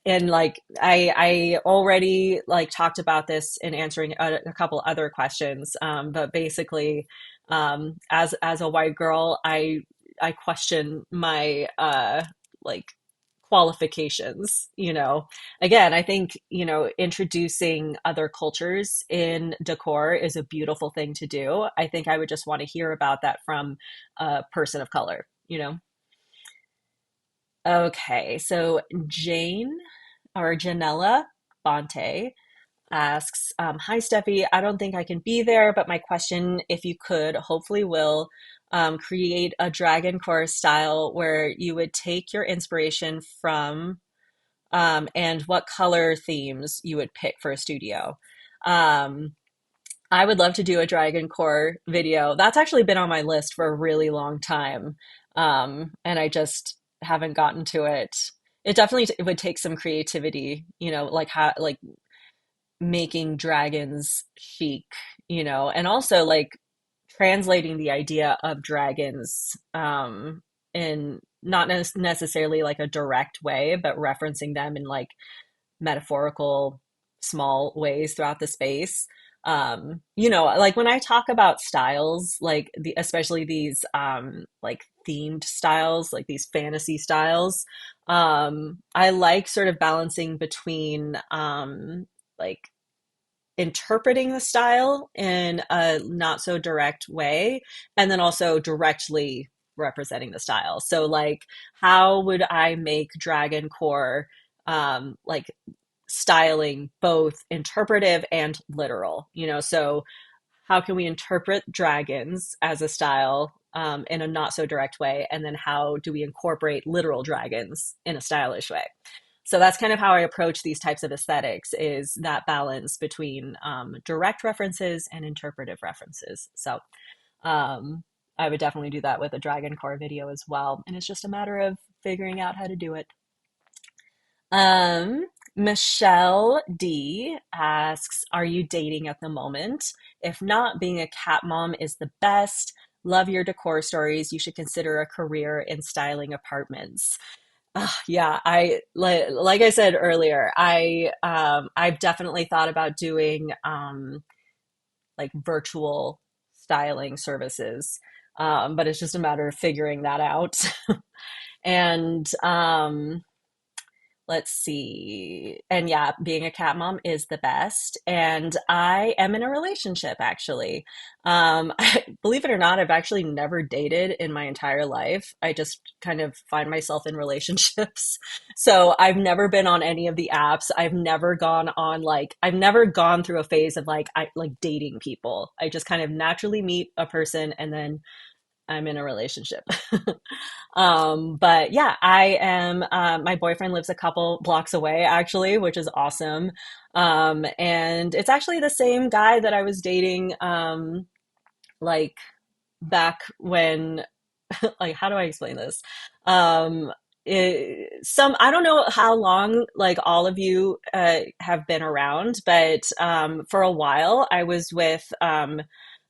And like I already like talked about this in answering a couple other questions, but basically, as a white girl, I question my like qualifications, you know. Again, I think, you know, introducing other cultures in decor is a beautiful thing to do. I think I would just want to hear about that from a person of color, you know. Okay, so Jane or Janella Bonte asks, hi Steffi, I don't think I can be there, but my question, if you could, hopefully will, create a dragon core style where you would take your inspiration from, and what color themes you would pick for a studio. Um, I would love to do a Dragon Core video. That's actually been on my list for a really long time. And I just haven't gotten to it. It definitely would take some creativity, you know, like how, like making dragons chic, you know, and also like translating the idea of dragons, in not necessarily like a direct way, but referencing them in like metaphorical small ways throughout the space. You know, like when I talk about styles, like especially these like themed styles, like these fantasy styles, I like sort of balancing between like interpreting the style in a not so direct way and then also directly representing the style. So like, how would I make dragon core like styling both interpretive and literal? So how can we interpret dragons as a style in a not so direct way? And then how do we incorporate literal dragons in a stylish way? So that's kind of how I approach these types of aesthetics, is that balance between direct references and interpretive references. So um, I would definitely do that with a dragon core video as well. And it's just a matter of figuring out how to do it. Um, Michelle D asks, are you dating at the moment? If not, being a cat mom is the best. Love your decor stories. You should consider a career in styling apartments. Yeah, I like I said earlier, I've definitely thought about doing like virtual styling services. But it's just a matter of figuring that out. And let's see. And yeah, being a cat mom is the best. And I am in a relationship, actually. Believe it or not, I've actually never dated in my entire life. I just kind of find myself in relationships. So I've never been on any of the apps. I've never gone through a phase of I like dating people. I just kind of naturally meet a person and then I'm in a relationship. But yeah, I am. My boyfriend lives a couple blocks away, actually, which is awesome. And it's actually the same guy that I was dating, like back when, like, how do I explain this? Um, I don't know how long, like, all of you have been around, but for a while, I was with,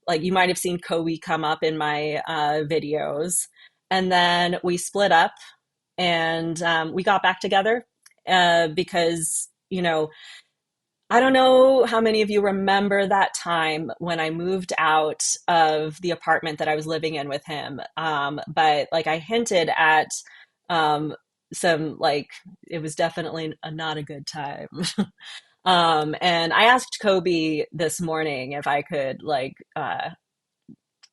like, you might have seen Kobe come up in my videos. And then we split up and we got back together because, I don't know how many of you remember that time when I moved out of the apartment that I was living in with him. But like I hinted at um, some, like, it was definitely not a good time. And I asked Kobe this morning if I could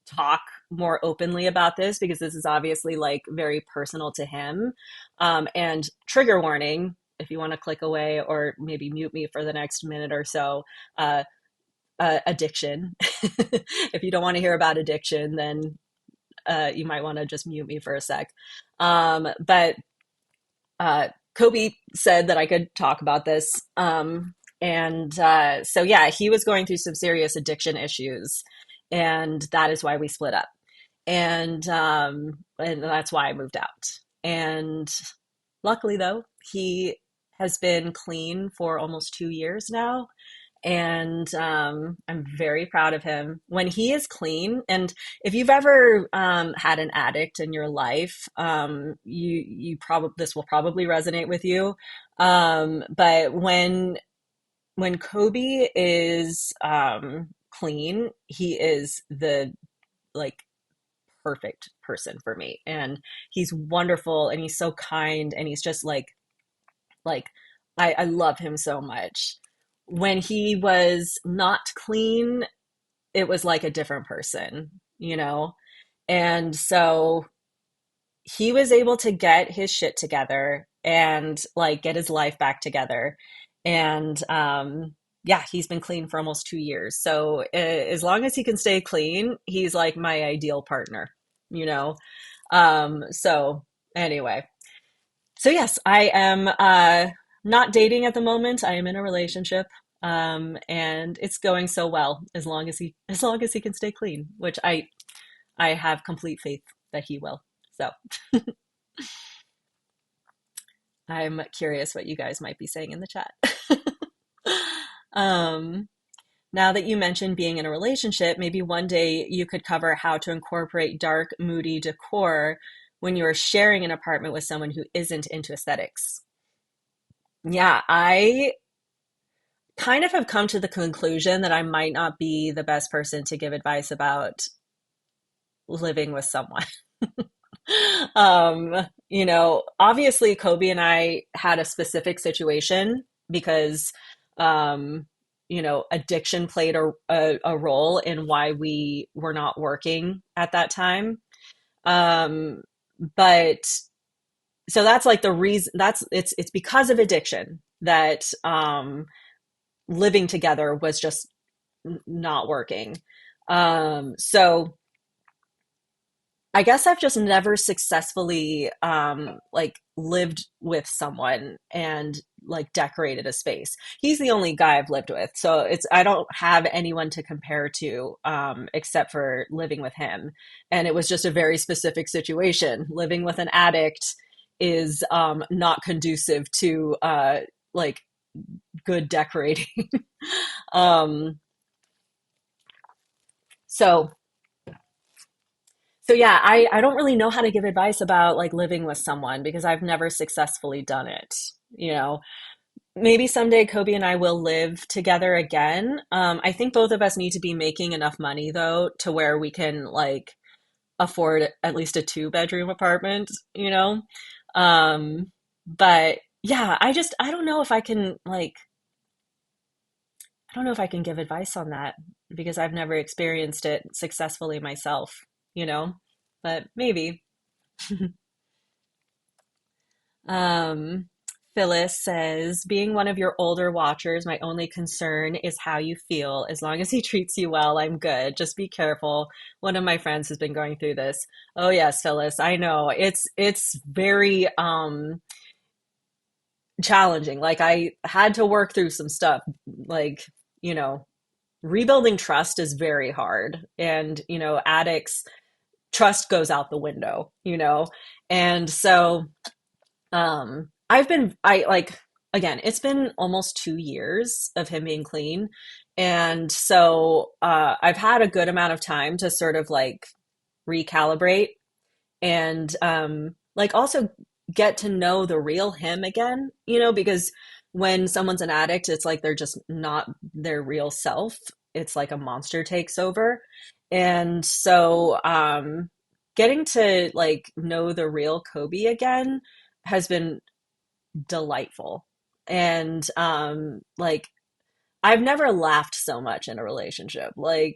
talk more openly about this, because this is obviously like very personal to him. And trigger warning, if you want to click away or maybe mute me for the next minute or so, uh, addiction. If you don't want to hear about addiction, then you might want to just mute me for a sec. But Kobe said that I could talk about this. And so, yeah, he was going through some serious addiction issues. And that is why we split up. And that's why I moved out. And luckily, though, he has been clean for almost 2 years now, and I'm very proud of him when he is clean. And if you've ever had an addict in your life, you probably, this will probably resonate with you. But when Kobe is clean, he is the like perfect person for me, and he's wonderful, and he's so kind, and he's just like I love him so much. When he was not clean, it was like a different person. And so he was able to get his shit together and like get his life back together. And yeah, he's been clean for almost 2 years. So as long as he can stay clean, he's like my ideal partner, you know? So anyway, so yes, I am not dating at the moment. I am in a relationship. And it's going so well, as long as he can stay clean, which I have complete faith that he will. So I'm curious what you guys might be saying in the chat. um, Now that you mentioned being in a relationship, maybe one day you could cover how to incorporate dark, moody decor when you are sharing an apartment with someone who isn't into aesthetics. Yeah, I kind of have come to the conclusion that I might not be the best person to give advice about living with someone. Obviously, Kobe and I had a specific situation because, addiction played a role in why we were not working at that time. Um, but so that's like the reason, that's it's because of addiction that living together was just not working. So I guess I've just never successfully like lived with someone and like decorated a space. He's the only guy I've lived with. So it's I don't have anyone to compare to except for living with him. And it was just a very specific situation. Living with an addict is not conducive to like good decorating. um so So yeah, I don't really know how to give advice about like living with someone because I've never successfully done it. You know, maybe someday Kobe and I will live together again. I think both of us need to be making enough money though to where we can like afford at least a two-bedroom apartment, you know? Um, but yeah, I don't know if I can like I don't know if I can give advice on that because I've never experienced it successfully myself, you know? But maybe. Um, Phyllis says, being one of your older watchers, my only concern is how you feel. As long as he treats you well, I'm good. Just be careful. One of my friends has been going through this. Oh yes, Phyllis, I know. It's very challenging. Like I had to work through some stuff. Like, you know, rebuilding trust is very hard. And, you know, addicts trust goes out the window, you know. And so I've been I like again, it's been almost 2 years of him being clean. And so I've had a good amount of time to sort of like recalibrate and like also get to know the real him again, you know, because when someone's an addict, it's like they're just not their real self. It's like a monster takes over. And so getting to like know the real Kobe again has been delightful. And like I've never laughed so much in a relationship. Like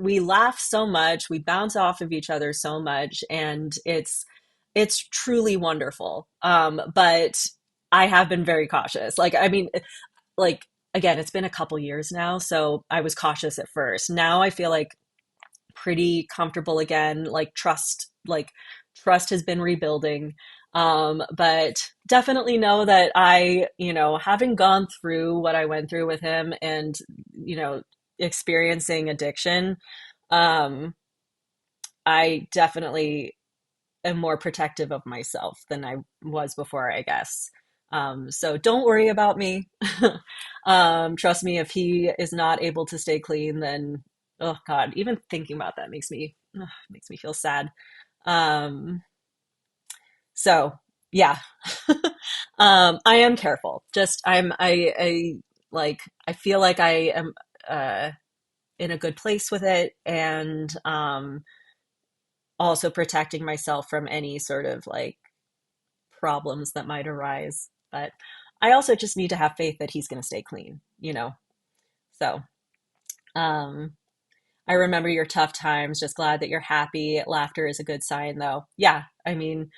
we laugh so much, we bounce off of each other so much, and it's truly wonderful. But I have been very cautious. Like I mean, like again, it's been a couple years now, so I was cautious at first. Now I feel like pretty comfortable again. Like trust has been rebuilding. But definitely know that I, you know, having gone through what I went through with him and, you know, experiencing addiction, um, I definitely am more protective of myself than I was before, I guess. So don't worry about me. Trust me, if he is not able to stay clean, then oh God, even thinking about that makes me feel sad. Um, so yeah, I am careful. Just I like I feel like I am uh, in a good place with it, and also protecting myself from any sort of like problems that might arise. But I also just need to have faith that he's going to stay clean, you know? So, um, I remember your tough times. Just glad that you're happy. Laughter is a good sign, though. Yeah. I mean,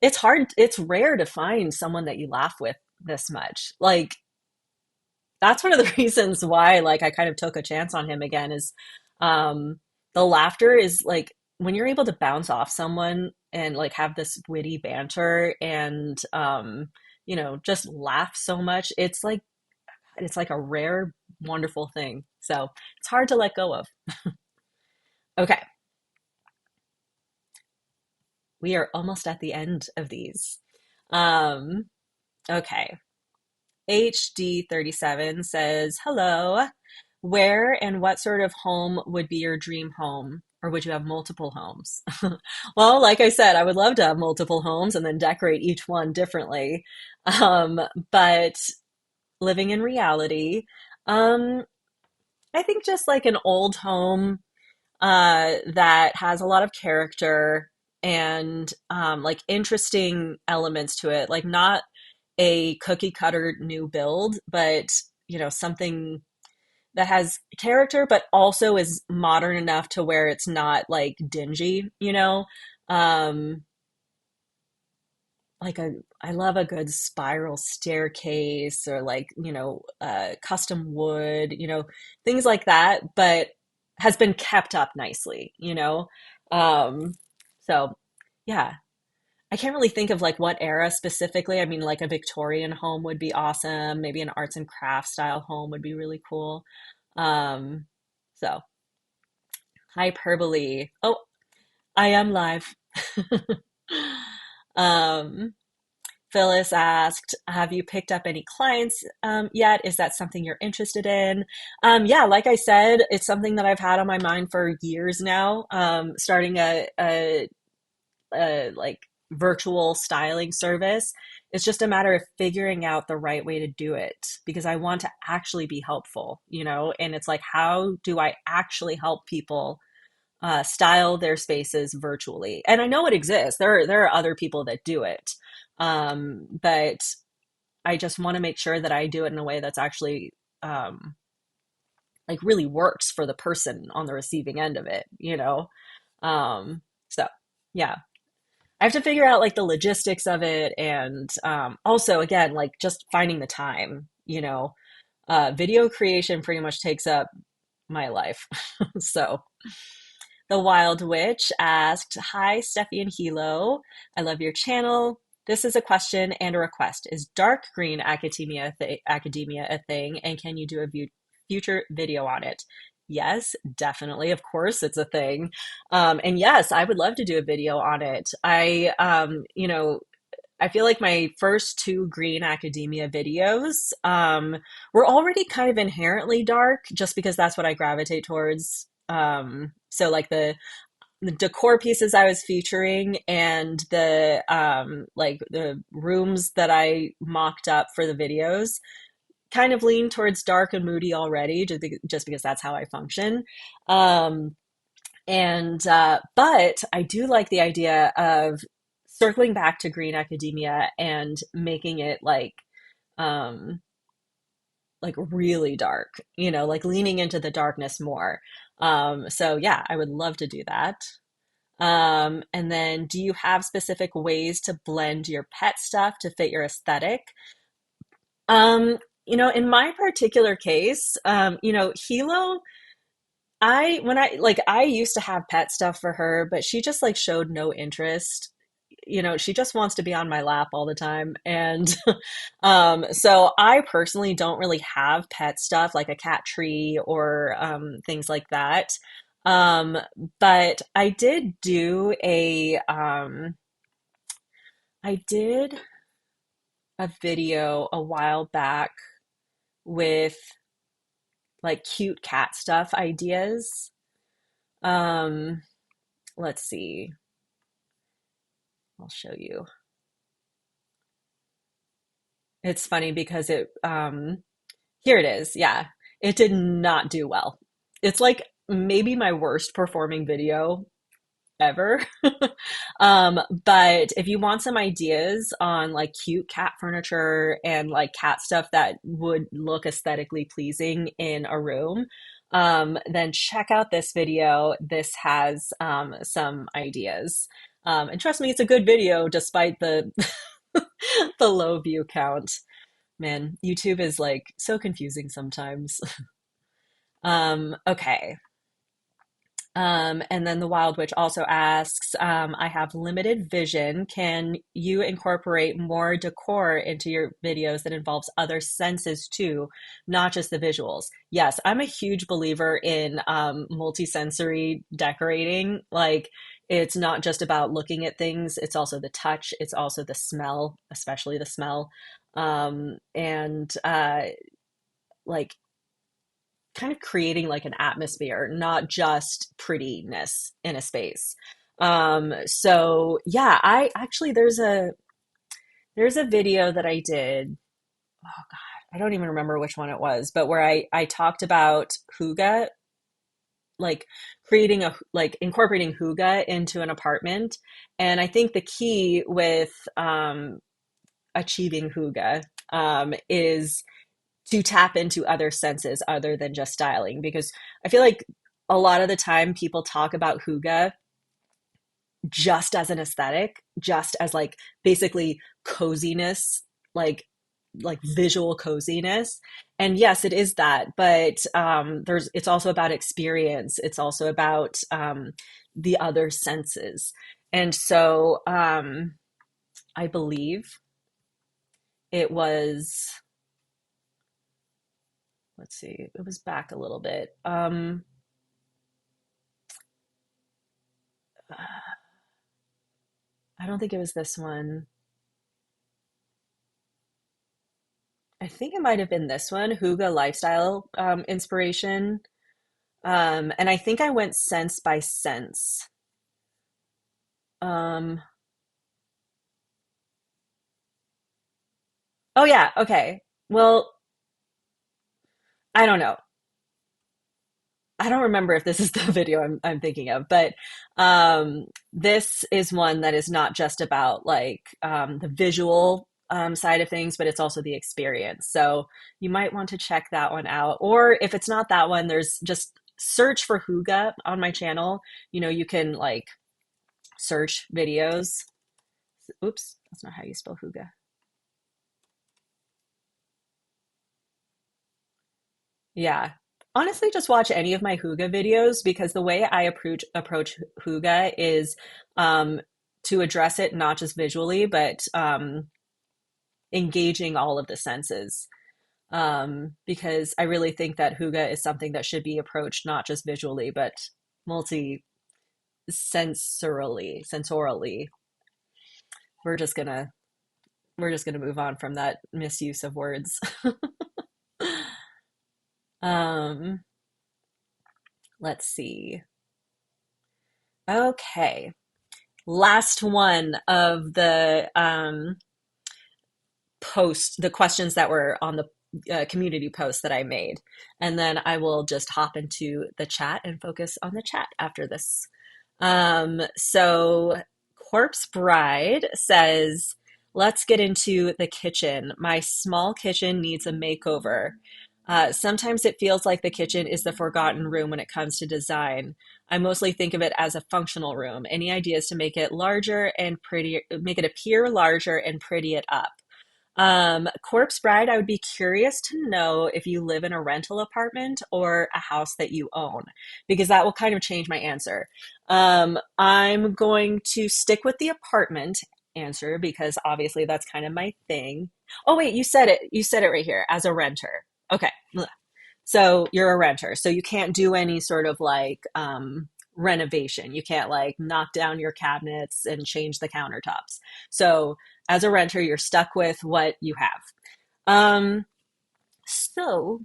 it's hard. It's rare to find someone that you laugh with this much. Like, that's one of the reasons why, like, I kind of took a chance on him again is, um, the laughter is like when you're able to bounce off someone and like have this witty banter and, you know, just laugh so much. It's like a rare, wonderful thing. So it's hard to let go of. Okay, we are almost at the end of these. Um, okay, HD37 says, hello. Where and what sort of home would be your dream home? Or would you have multiple homes? Well, like I said, I would love to have multiple homes and then decorate each one differently. Um, but living in reality, um, I think just like an old home that has a lot of character and like interesting elements to it, like not a cookie cutter new build, but you know, something that has character, but also is modern enough to where it's not like dingy, you know? Um, like a I love a good spiral staircase or like, custom wood, things like that, but has been kept up nicely, you know? Um, so yeah, I can't really think of like what era specifically. I mean, like a Victorian home would be awesome. Maybe an arts and crafts style home would be really cool. Um, so hyperbole. Oh, I am live. Um, Phyllis asked, have you picked up any clients yet? Is that something you're interested in? Yeah, like I said, it's something that I've had on my mind for years now. Starting a like virtual styling service. It's just a matter of figuring out the right way to do it because I want to actually be helpful, and it's like, how do I actually help people style their spaces virtually? And I know it exists. There are other people that do it. But I just want to make sure that I do it in a way that's actually like really works for the person on the receiving end of it. Um, so yeah, I have to figure out like the logistics of it, and also again, like just finding the time. Video creation pretty much takes up my life. So the Wild Witch asked, hi, Steffi and Helo. I love your channel. This is a question and a request. Is dark green academia a thing? And can you do a future video on it? Yes, definitely. Of course, it's a thing. And yes, I would love to do a video on it. I feel like my first two green academia videos were already kind of inherently dark just because that's what I gravitate towards. So like the decor pieces I was featuring and the like the rooms that I mocked up for the videos kind of lean towards dark and moody already, just because that's how I function. Um, and But I do like the idea of circling back to green academia and making it um like really dark, like leaning into the darkness more. So yeah, I would love to do that. And then, do you have specific ways to blend your pet stuff to fit your aesthetic? In my particular case, Hilo, I used to have pet stuff for her, but she just like showed no interest. She just wants to be on my lap all the time. And so I personally don't really have pet stuff like a cat tree or things like that. Um, but I did a video a while back with like cute cat stuff ideas. Um, let's see. I'll show you. It's funny because here it is. Yeah. It did not do well. It's like maybe my worst performing video ever. But if you want some ideas on like cute cat furniture and like cat stuff that would look aesthetically pleasing in a room, then check out this video. This has some ideas. And trust me, it's a good video despite the the low view count. Man, YouTube is like so confusing sometimes. Okay. And then the Wild Witch also asks, I have limited vision. Can you incorporate more decor into your videos that involves other senses too, not just the visuals? Yes, I'm a huge believer in multisensory decorating. Like, it's not just about looking at things, it's also the touch, it's also the smell, especially the smell. And like kind of creating like an atmosphere, not just prettiness in a space. So yeah, I actually there's a video that I did. Oh God, I don't even remember which one it was, but where I talked about hygge, like creating a like incorporating hygge into an apartment, and I think the key with achieving hygge is to tap into other senses other than just styling, because I feel like a lot of the time people talk about hygge just as an aesthetic, just as like basically coziness, like visual coziness. And yes, it is that, but there's it's also about experience. It's also about the other senses. And so I believe it was, let's see, it was back a little bit. I don't think it was this one. I think it might have been this one, Huga Lifestyle Inspiration. And I think I went sense by sense. Um, oh yeah, okay. Well, I don't know. I don't remember if this is the video I'm thinking of, but this is one that is not just about like the visual side of things, but it's also the experience. So you might want to check that one out. Or if it's not that one, there's just search for Huga on my channel. You know, you can like search videos. Oops, that's not how you spell Huga. Yeah. Honestly, just watch any of my Huga videos because the way I approach Huga is um, to address it not just visually, but engaging all of the senses. Because I really think that Huga is something that should be approached not just visually, but multi sensorily. We're just gonna we're just gonna move on from that misuse of words. um, let's see. Okay. Last one of the the questions that were on the community post that I made. And then I will just hop into the chat and focus on the chat after this. So Corpse Bride says, let's get into the kitchen. My small kitchen needs a makeover. Sometimes it feels like the kitchen is the forgotten room when it comes to design. I mostly think of it as a functional room. Any ideas to make it larger and prettier, make it appear larger and pretty it up? Corpse Bride, I would be curious to know if you live in a rental apartment or a house that you own, because that will kind of change my answer. I'm going to stick with the apartment answer because obviously that's kind of my thing. Oh, wait, you said it. You said it right here as a renter. Okay. So you're a renter. So you can't do any sort of like renovation. You can't like knock down your cabinets and change the countertops. So as a renter, you're stuck with what you have. Um, so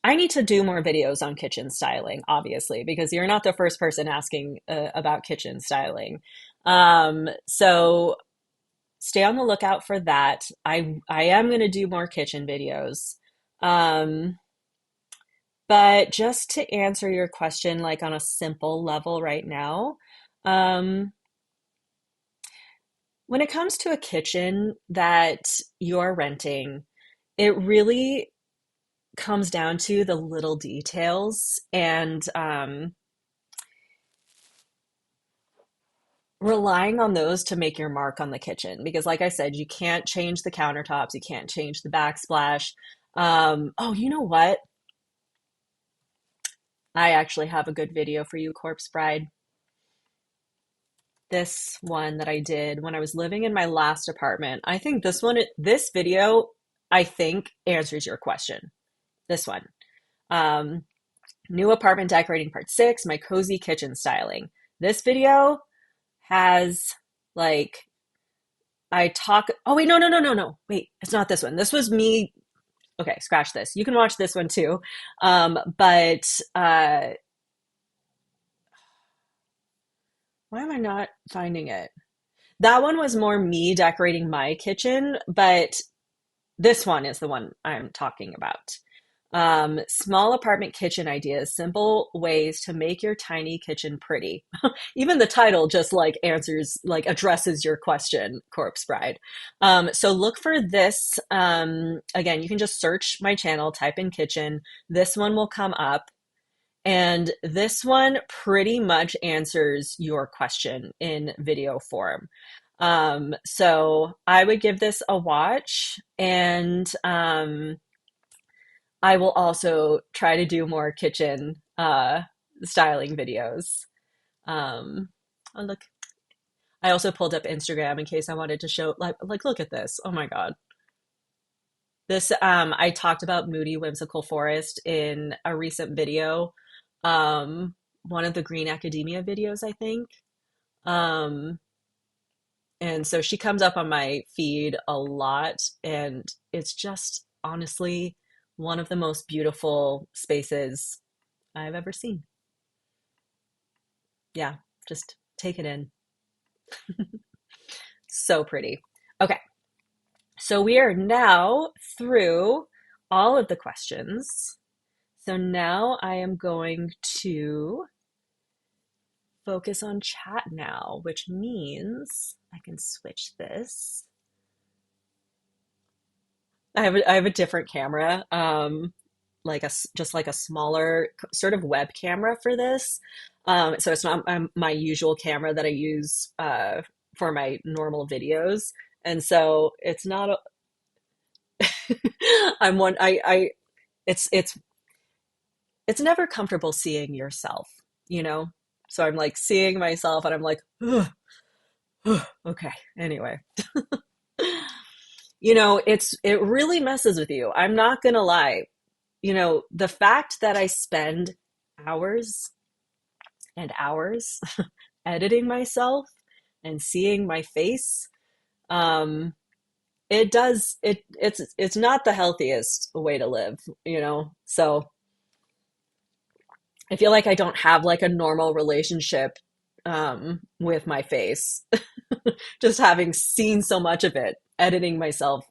I need to do more videos on kitchen styling, obviously, because you're not the first person asking about kitchen styling. So stay on the lookout for that. I am going to do more kitchen videos. Um, but just to answer your question, like on a simple level right now, um, when it comes to a kitchen that you're renting, it really comes down to the little details and relying on those to make your mark on the kitchen. Because, like I said, you can't change the countertops, you can't change the backsplash. Oh, you know what? I actually have a good video for you, Corpse Bride. This one that I did when I was living in my last apartment. I think this video, I think answers your question. This one. Um, New apartment decorating part 6, my cozy kitchen styling. This video has like I talk oh wait, no no no no no. Wait, it's not this one. This was me. Okay, scratch this. You can watch this one too. But why am I not finding it? That one was more me decorating my kitchen, but this one is the one I'm talking about. Small apartment kitchen ideas, simple ways to make your tiny kitchen pretty. Even the title just like answers, like addresses your question, Corpse Bride. So look for this. Again, you can just search my channel, type in kitchen. This one will come up. And this one pretty much answers your question in video form. So I would give this a watch, and I will also try to do more kitchen styling videos. Oh, look, I also pulled up Instagram in case I wanted to show, like look at this. Oh my God. This I talked about Moody Whimsical Forest in a recent video. One of the Green Academia videos, I think. Um, and so she comes up on my feed a lot, and it's just honestly one of the most beautiful spaces I've ever seen. Yeah, just take it in. So pretty. Okay, so we are now through all of the questions. So now I am going to focus on chat now, which means I can switch this. I have a different camera, like just like a smaller sort of web camera for this. So it's not my usual camera that I use for my normal videos, and so it's not. I'm one. It's it's never comfortable seeing yourself, you know. So I'm like seeing myself, and I'm like, "Ugh, ugh, okay. Anyway, it really messes with you. I'm not gonna lie. The fact that I spend hours and hours editing myself and seeing my face, um, it's not the healthiest way to live, So I feel like I don't have like a normal relationship with my face, just having seen so much of it, editing myself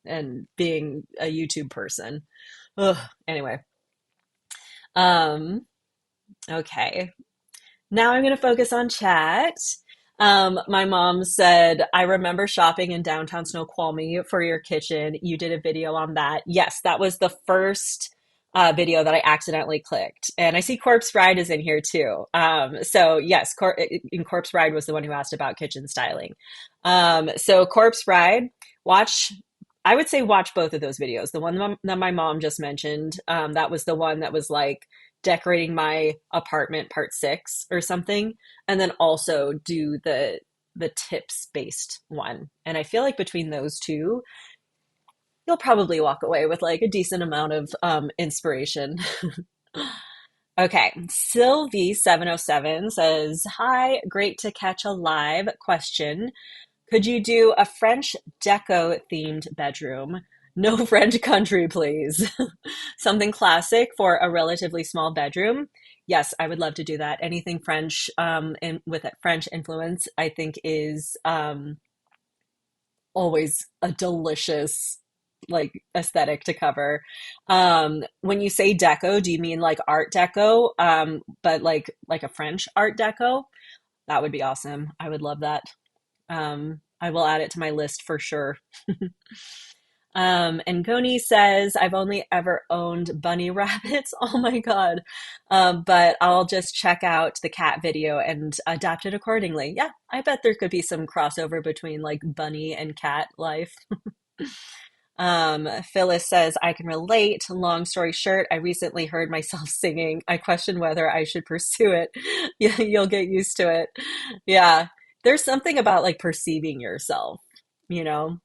and being a YouTube person. Ugh. Anyway, um, okay. Now I'm going to focus on chat. My mom said, I remember shopping in downtown Snoqualmie for your kitchen. You did a video on that. Yes, that was the first video that I accidentally clicked. And I see Corpse Bride is in here too. So yes, Corpse Bride was the one who asked about kitchen styling. So Corpse Bride, watch. I would say watch both of those videos. The one that my mom just mentioned, that was the one that was like decorating my apartment part 6 or something, and then also do the tips based one. And I feel like between those two, you'll probably walk away with like a decent amount of inspiration. Okay, Sylvie 707 says, "Hi, great to catch a live question. Could you do a French deco themed bedroom? No French country, please. Something classic for a relatively small bedroom." Yes, I would love to do that. Anything French, and with a French influence, I think is always a delicious like aesthetic to cover. When you say deco, do you mean like art deco? But like a French art deco? That would be awesome. I would love that. I will add it to my list for sure. And Goni says, I've only ever owned bunny rabbits. Oh my God. But I'll just check out the cat video and adapt it accordingly. Yeah, I bet there could be some crossover between like bunny and cat life. Phyllis says, I can relate. Long story short, I recently heard myself singing. I question whether I should pursue it. Yeah, you'll get used to it. Yeah, there's something about like perceiving yourself, you know,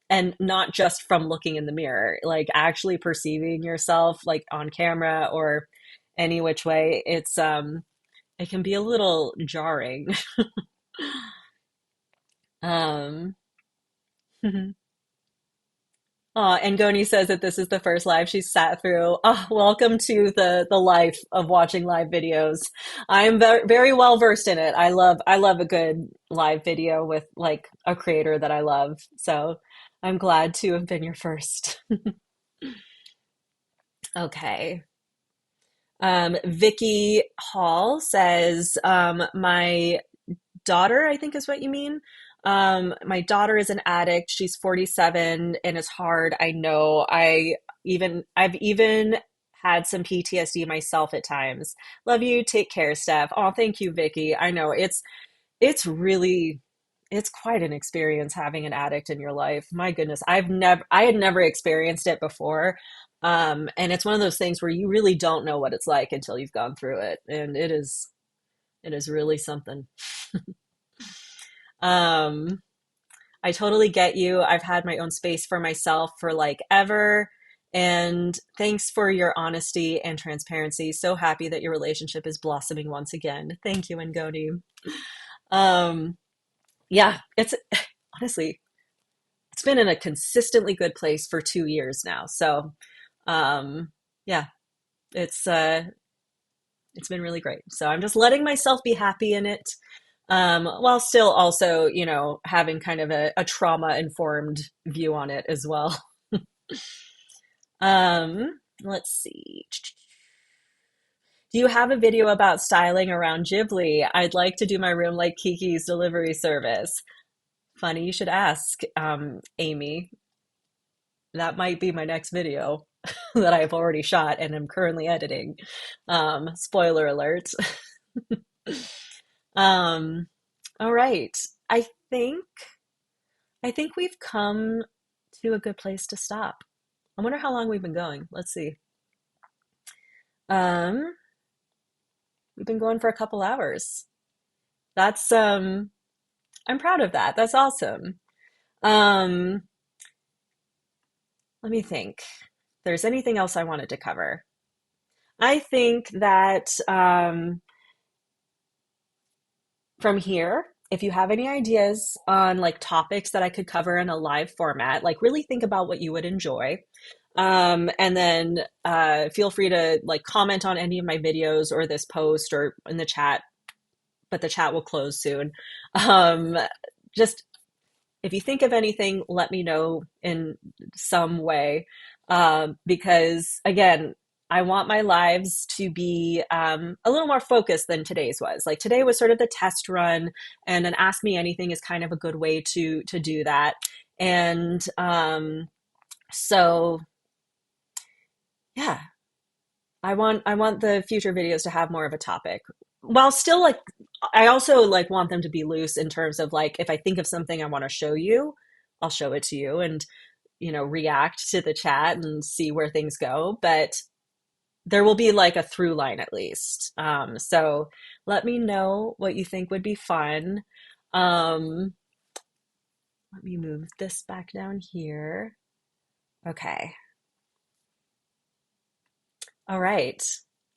and not just from looking in the mirror, like actually perceiving yourself like on camera or any which way. It can be a little jarring. Um, Oh, and Goni says that this is the first live she's sat through. Oh, welcome to the life of watching live videos. I am very well versed in it. I love a good live video with like a creator that I love. So I'm glad to have been your first. Okay. Vicky Hall says, my daughter, I think is what you mean. My daughter is an addict. She's 47 and it's hard. I know. I've even had some PTSD myself at times. Love you. Take care, Steph. Oh, thank you, Vicky. I know it's really it's quite an experience having an addict in your life. My goodness, I had never experienced it before. And it's one of those things where you really don't know what it's like until you've gone through it. And it is really something. Um, I totally get you. I've had my own space for myself for like ever. And thanks for your honesty and transparency. So happy that your relationship is blossoming once again. Thank you, Ngoni. Um, yeah, it's honestly, it's been in a consistently good place for 2 years now. So, yeah, it's it's been really great. So I'm just letting myself be happy in it, while still also, having kind of a trauma informed view on it as well. Let's see. Do you have a video about styling around Ghibli? I'd like to do my room like Kiki's delivery service. Funny you should ask, Amy. That might be my next video that I've already shot and am currently editing. Spoiler alert. Um, all right. I think I think we've come to a good place to stop. I wonder how long we've been going. Let's see. Um, we've been going for a couple hours. That's I'm proud of that. That's awesome. Um, let me think. If there's anything else I wanted to cover. I think that from here, if you have any ideas on like topics that I could cover in a live format, like really think about what you would enjoy. And then feel free to like comment on any of my videos or this post or in the chat, but the chat will close soon. Um, just if you think of anything, let me know in some way. Because again, I want my lives to be a little more focused than today's was. Like today was sort of the test run, and an Ask Me Anything is kind of a good way to do that. And so yeah, I want the future videos to have more of a topic, while still like I also like want them to be loose in terms of like if I think of something I want to show you, I'll show it to you and react to the chat and see where things go. But there will be like a through line at least. So let me know what you think would be fun. Um, let me move this back down here. Okay. All right.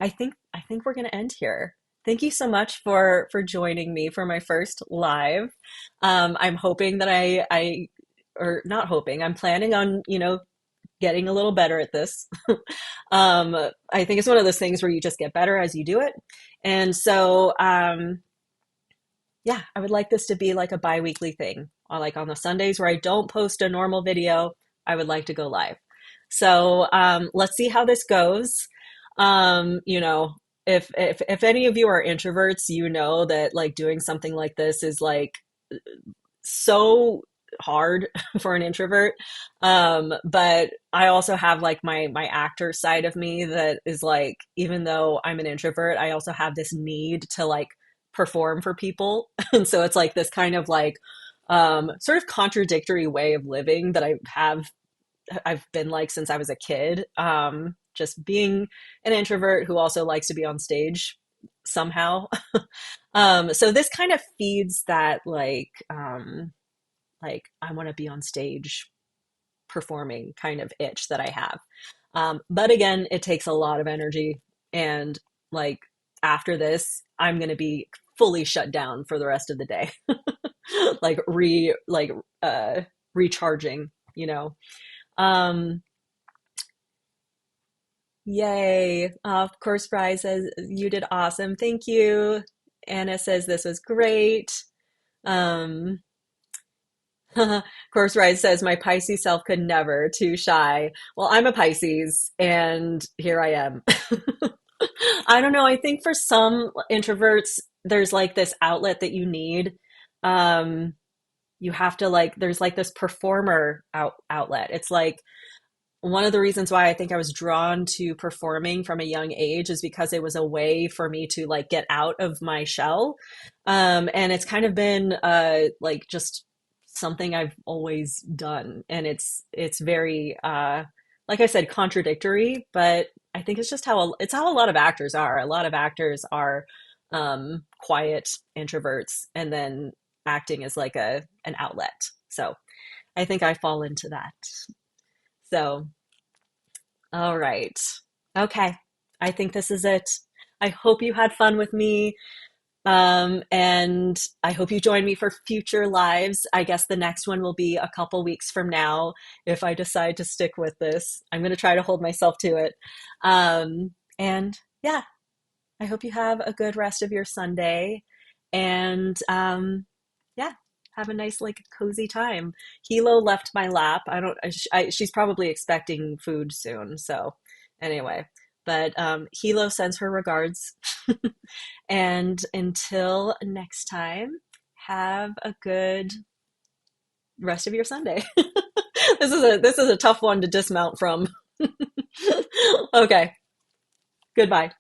I think we're going to end here. Thank you so much for joining me for my first live. I'm hoping that I or not hoping, I'm planning on, getting a little better at this. um, I think it's one of those things where you just get better as you do it. And so yeah, I would like this to be like a bi-weekly thing. Or like on the Sundays where I don't post a normal video, I would like to go live. So let's see how this goes. If any of you are introverts, you know that like doing something like this is like so hard for an introvert. But I also have like my actor side of me that is like, even though I'm an introvert, I also have this need to like perform for people. And so it's like this kind of like sort of contradictory way of living that I've been like since I was a kid. Just being an introvert who also likes to be on stage somehow. So this kind of feeds that like I want to be on stage performing kind of itch that I have. But again, it takes a lot of energy, and like after this, I'm going to be fully shut down for the rest of the day, like recharging, you know. Um, Yay. Of course, Bri says you did awesome. Thank you. Anna says this was great. Um, Course Rise says my Pisces self could never, too shy. Well, I'm a Pisces and here I am. I don't know. I think for some introverts, there's like this outlet that you need. Um, you have to like, there's like this performer outlet. It's like one of the reasons why I think I was drawn to performing from a young age is because it was a way for me to like get out of my shell. And it's kind of been like just something I've always done. And it's very like I said, contradictory, but I think it's just it's how a lot of actors are. A lot of actors are quiet introverts, and then acting is like a an outlet. So I think I fall into that. So, all right. Okay. I think this is it. I hope you had fun with me. And I hope you join me for future lives. I guess the next one will be a couple weeks from now if I decide to stick with this. I'm going to try to hold myself to it. And yeah, I hope you have a good rest of your Sunday. And yeah, have a nice, like, cozy time. Hilo left my lap. I don't, she's probably expecting food soon. So, anyway, but Hilo sends her regards. And until next time, have a good rest of your Sunday. This is a tough one to dismount from. Okay, goodbye.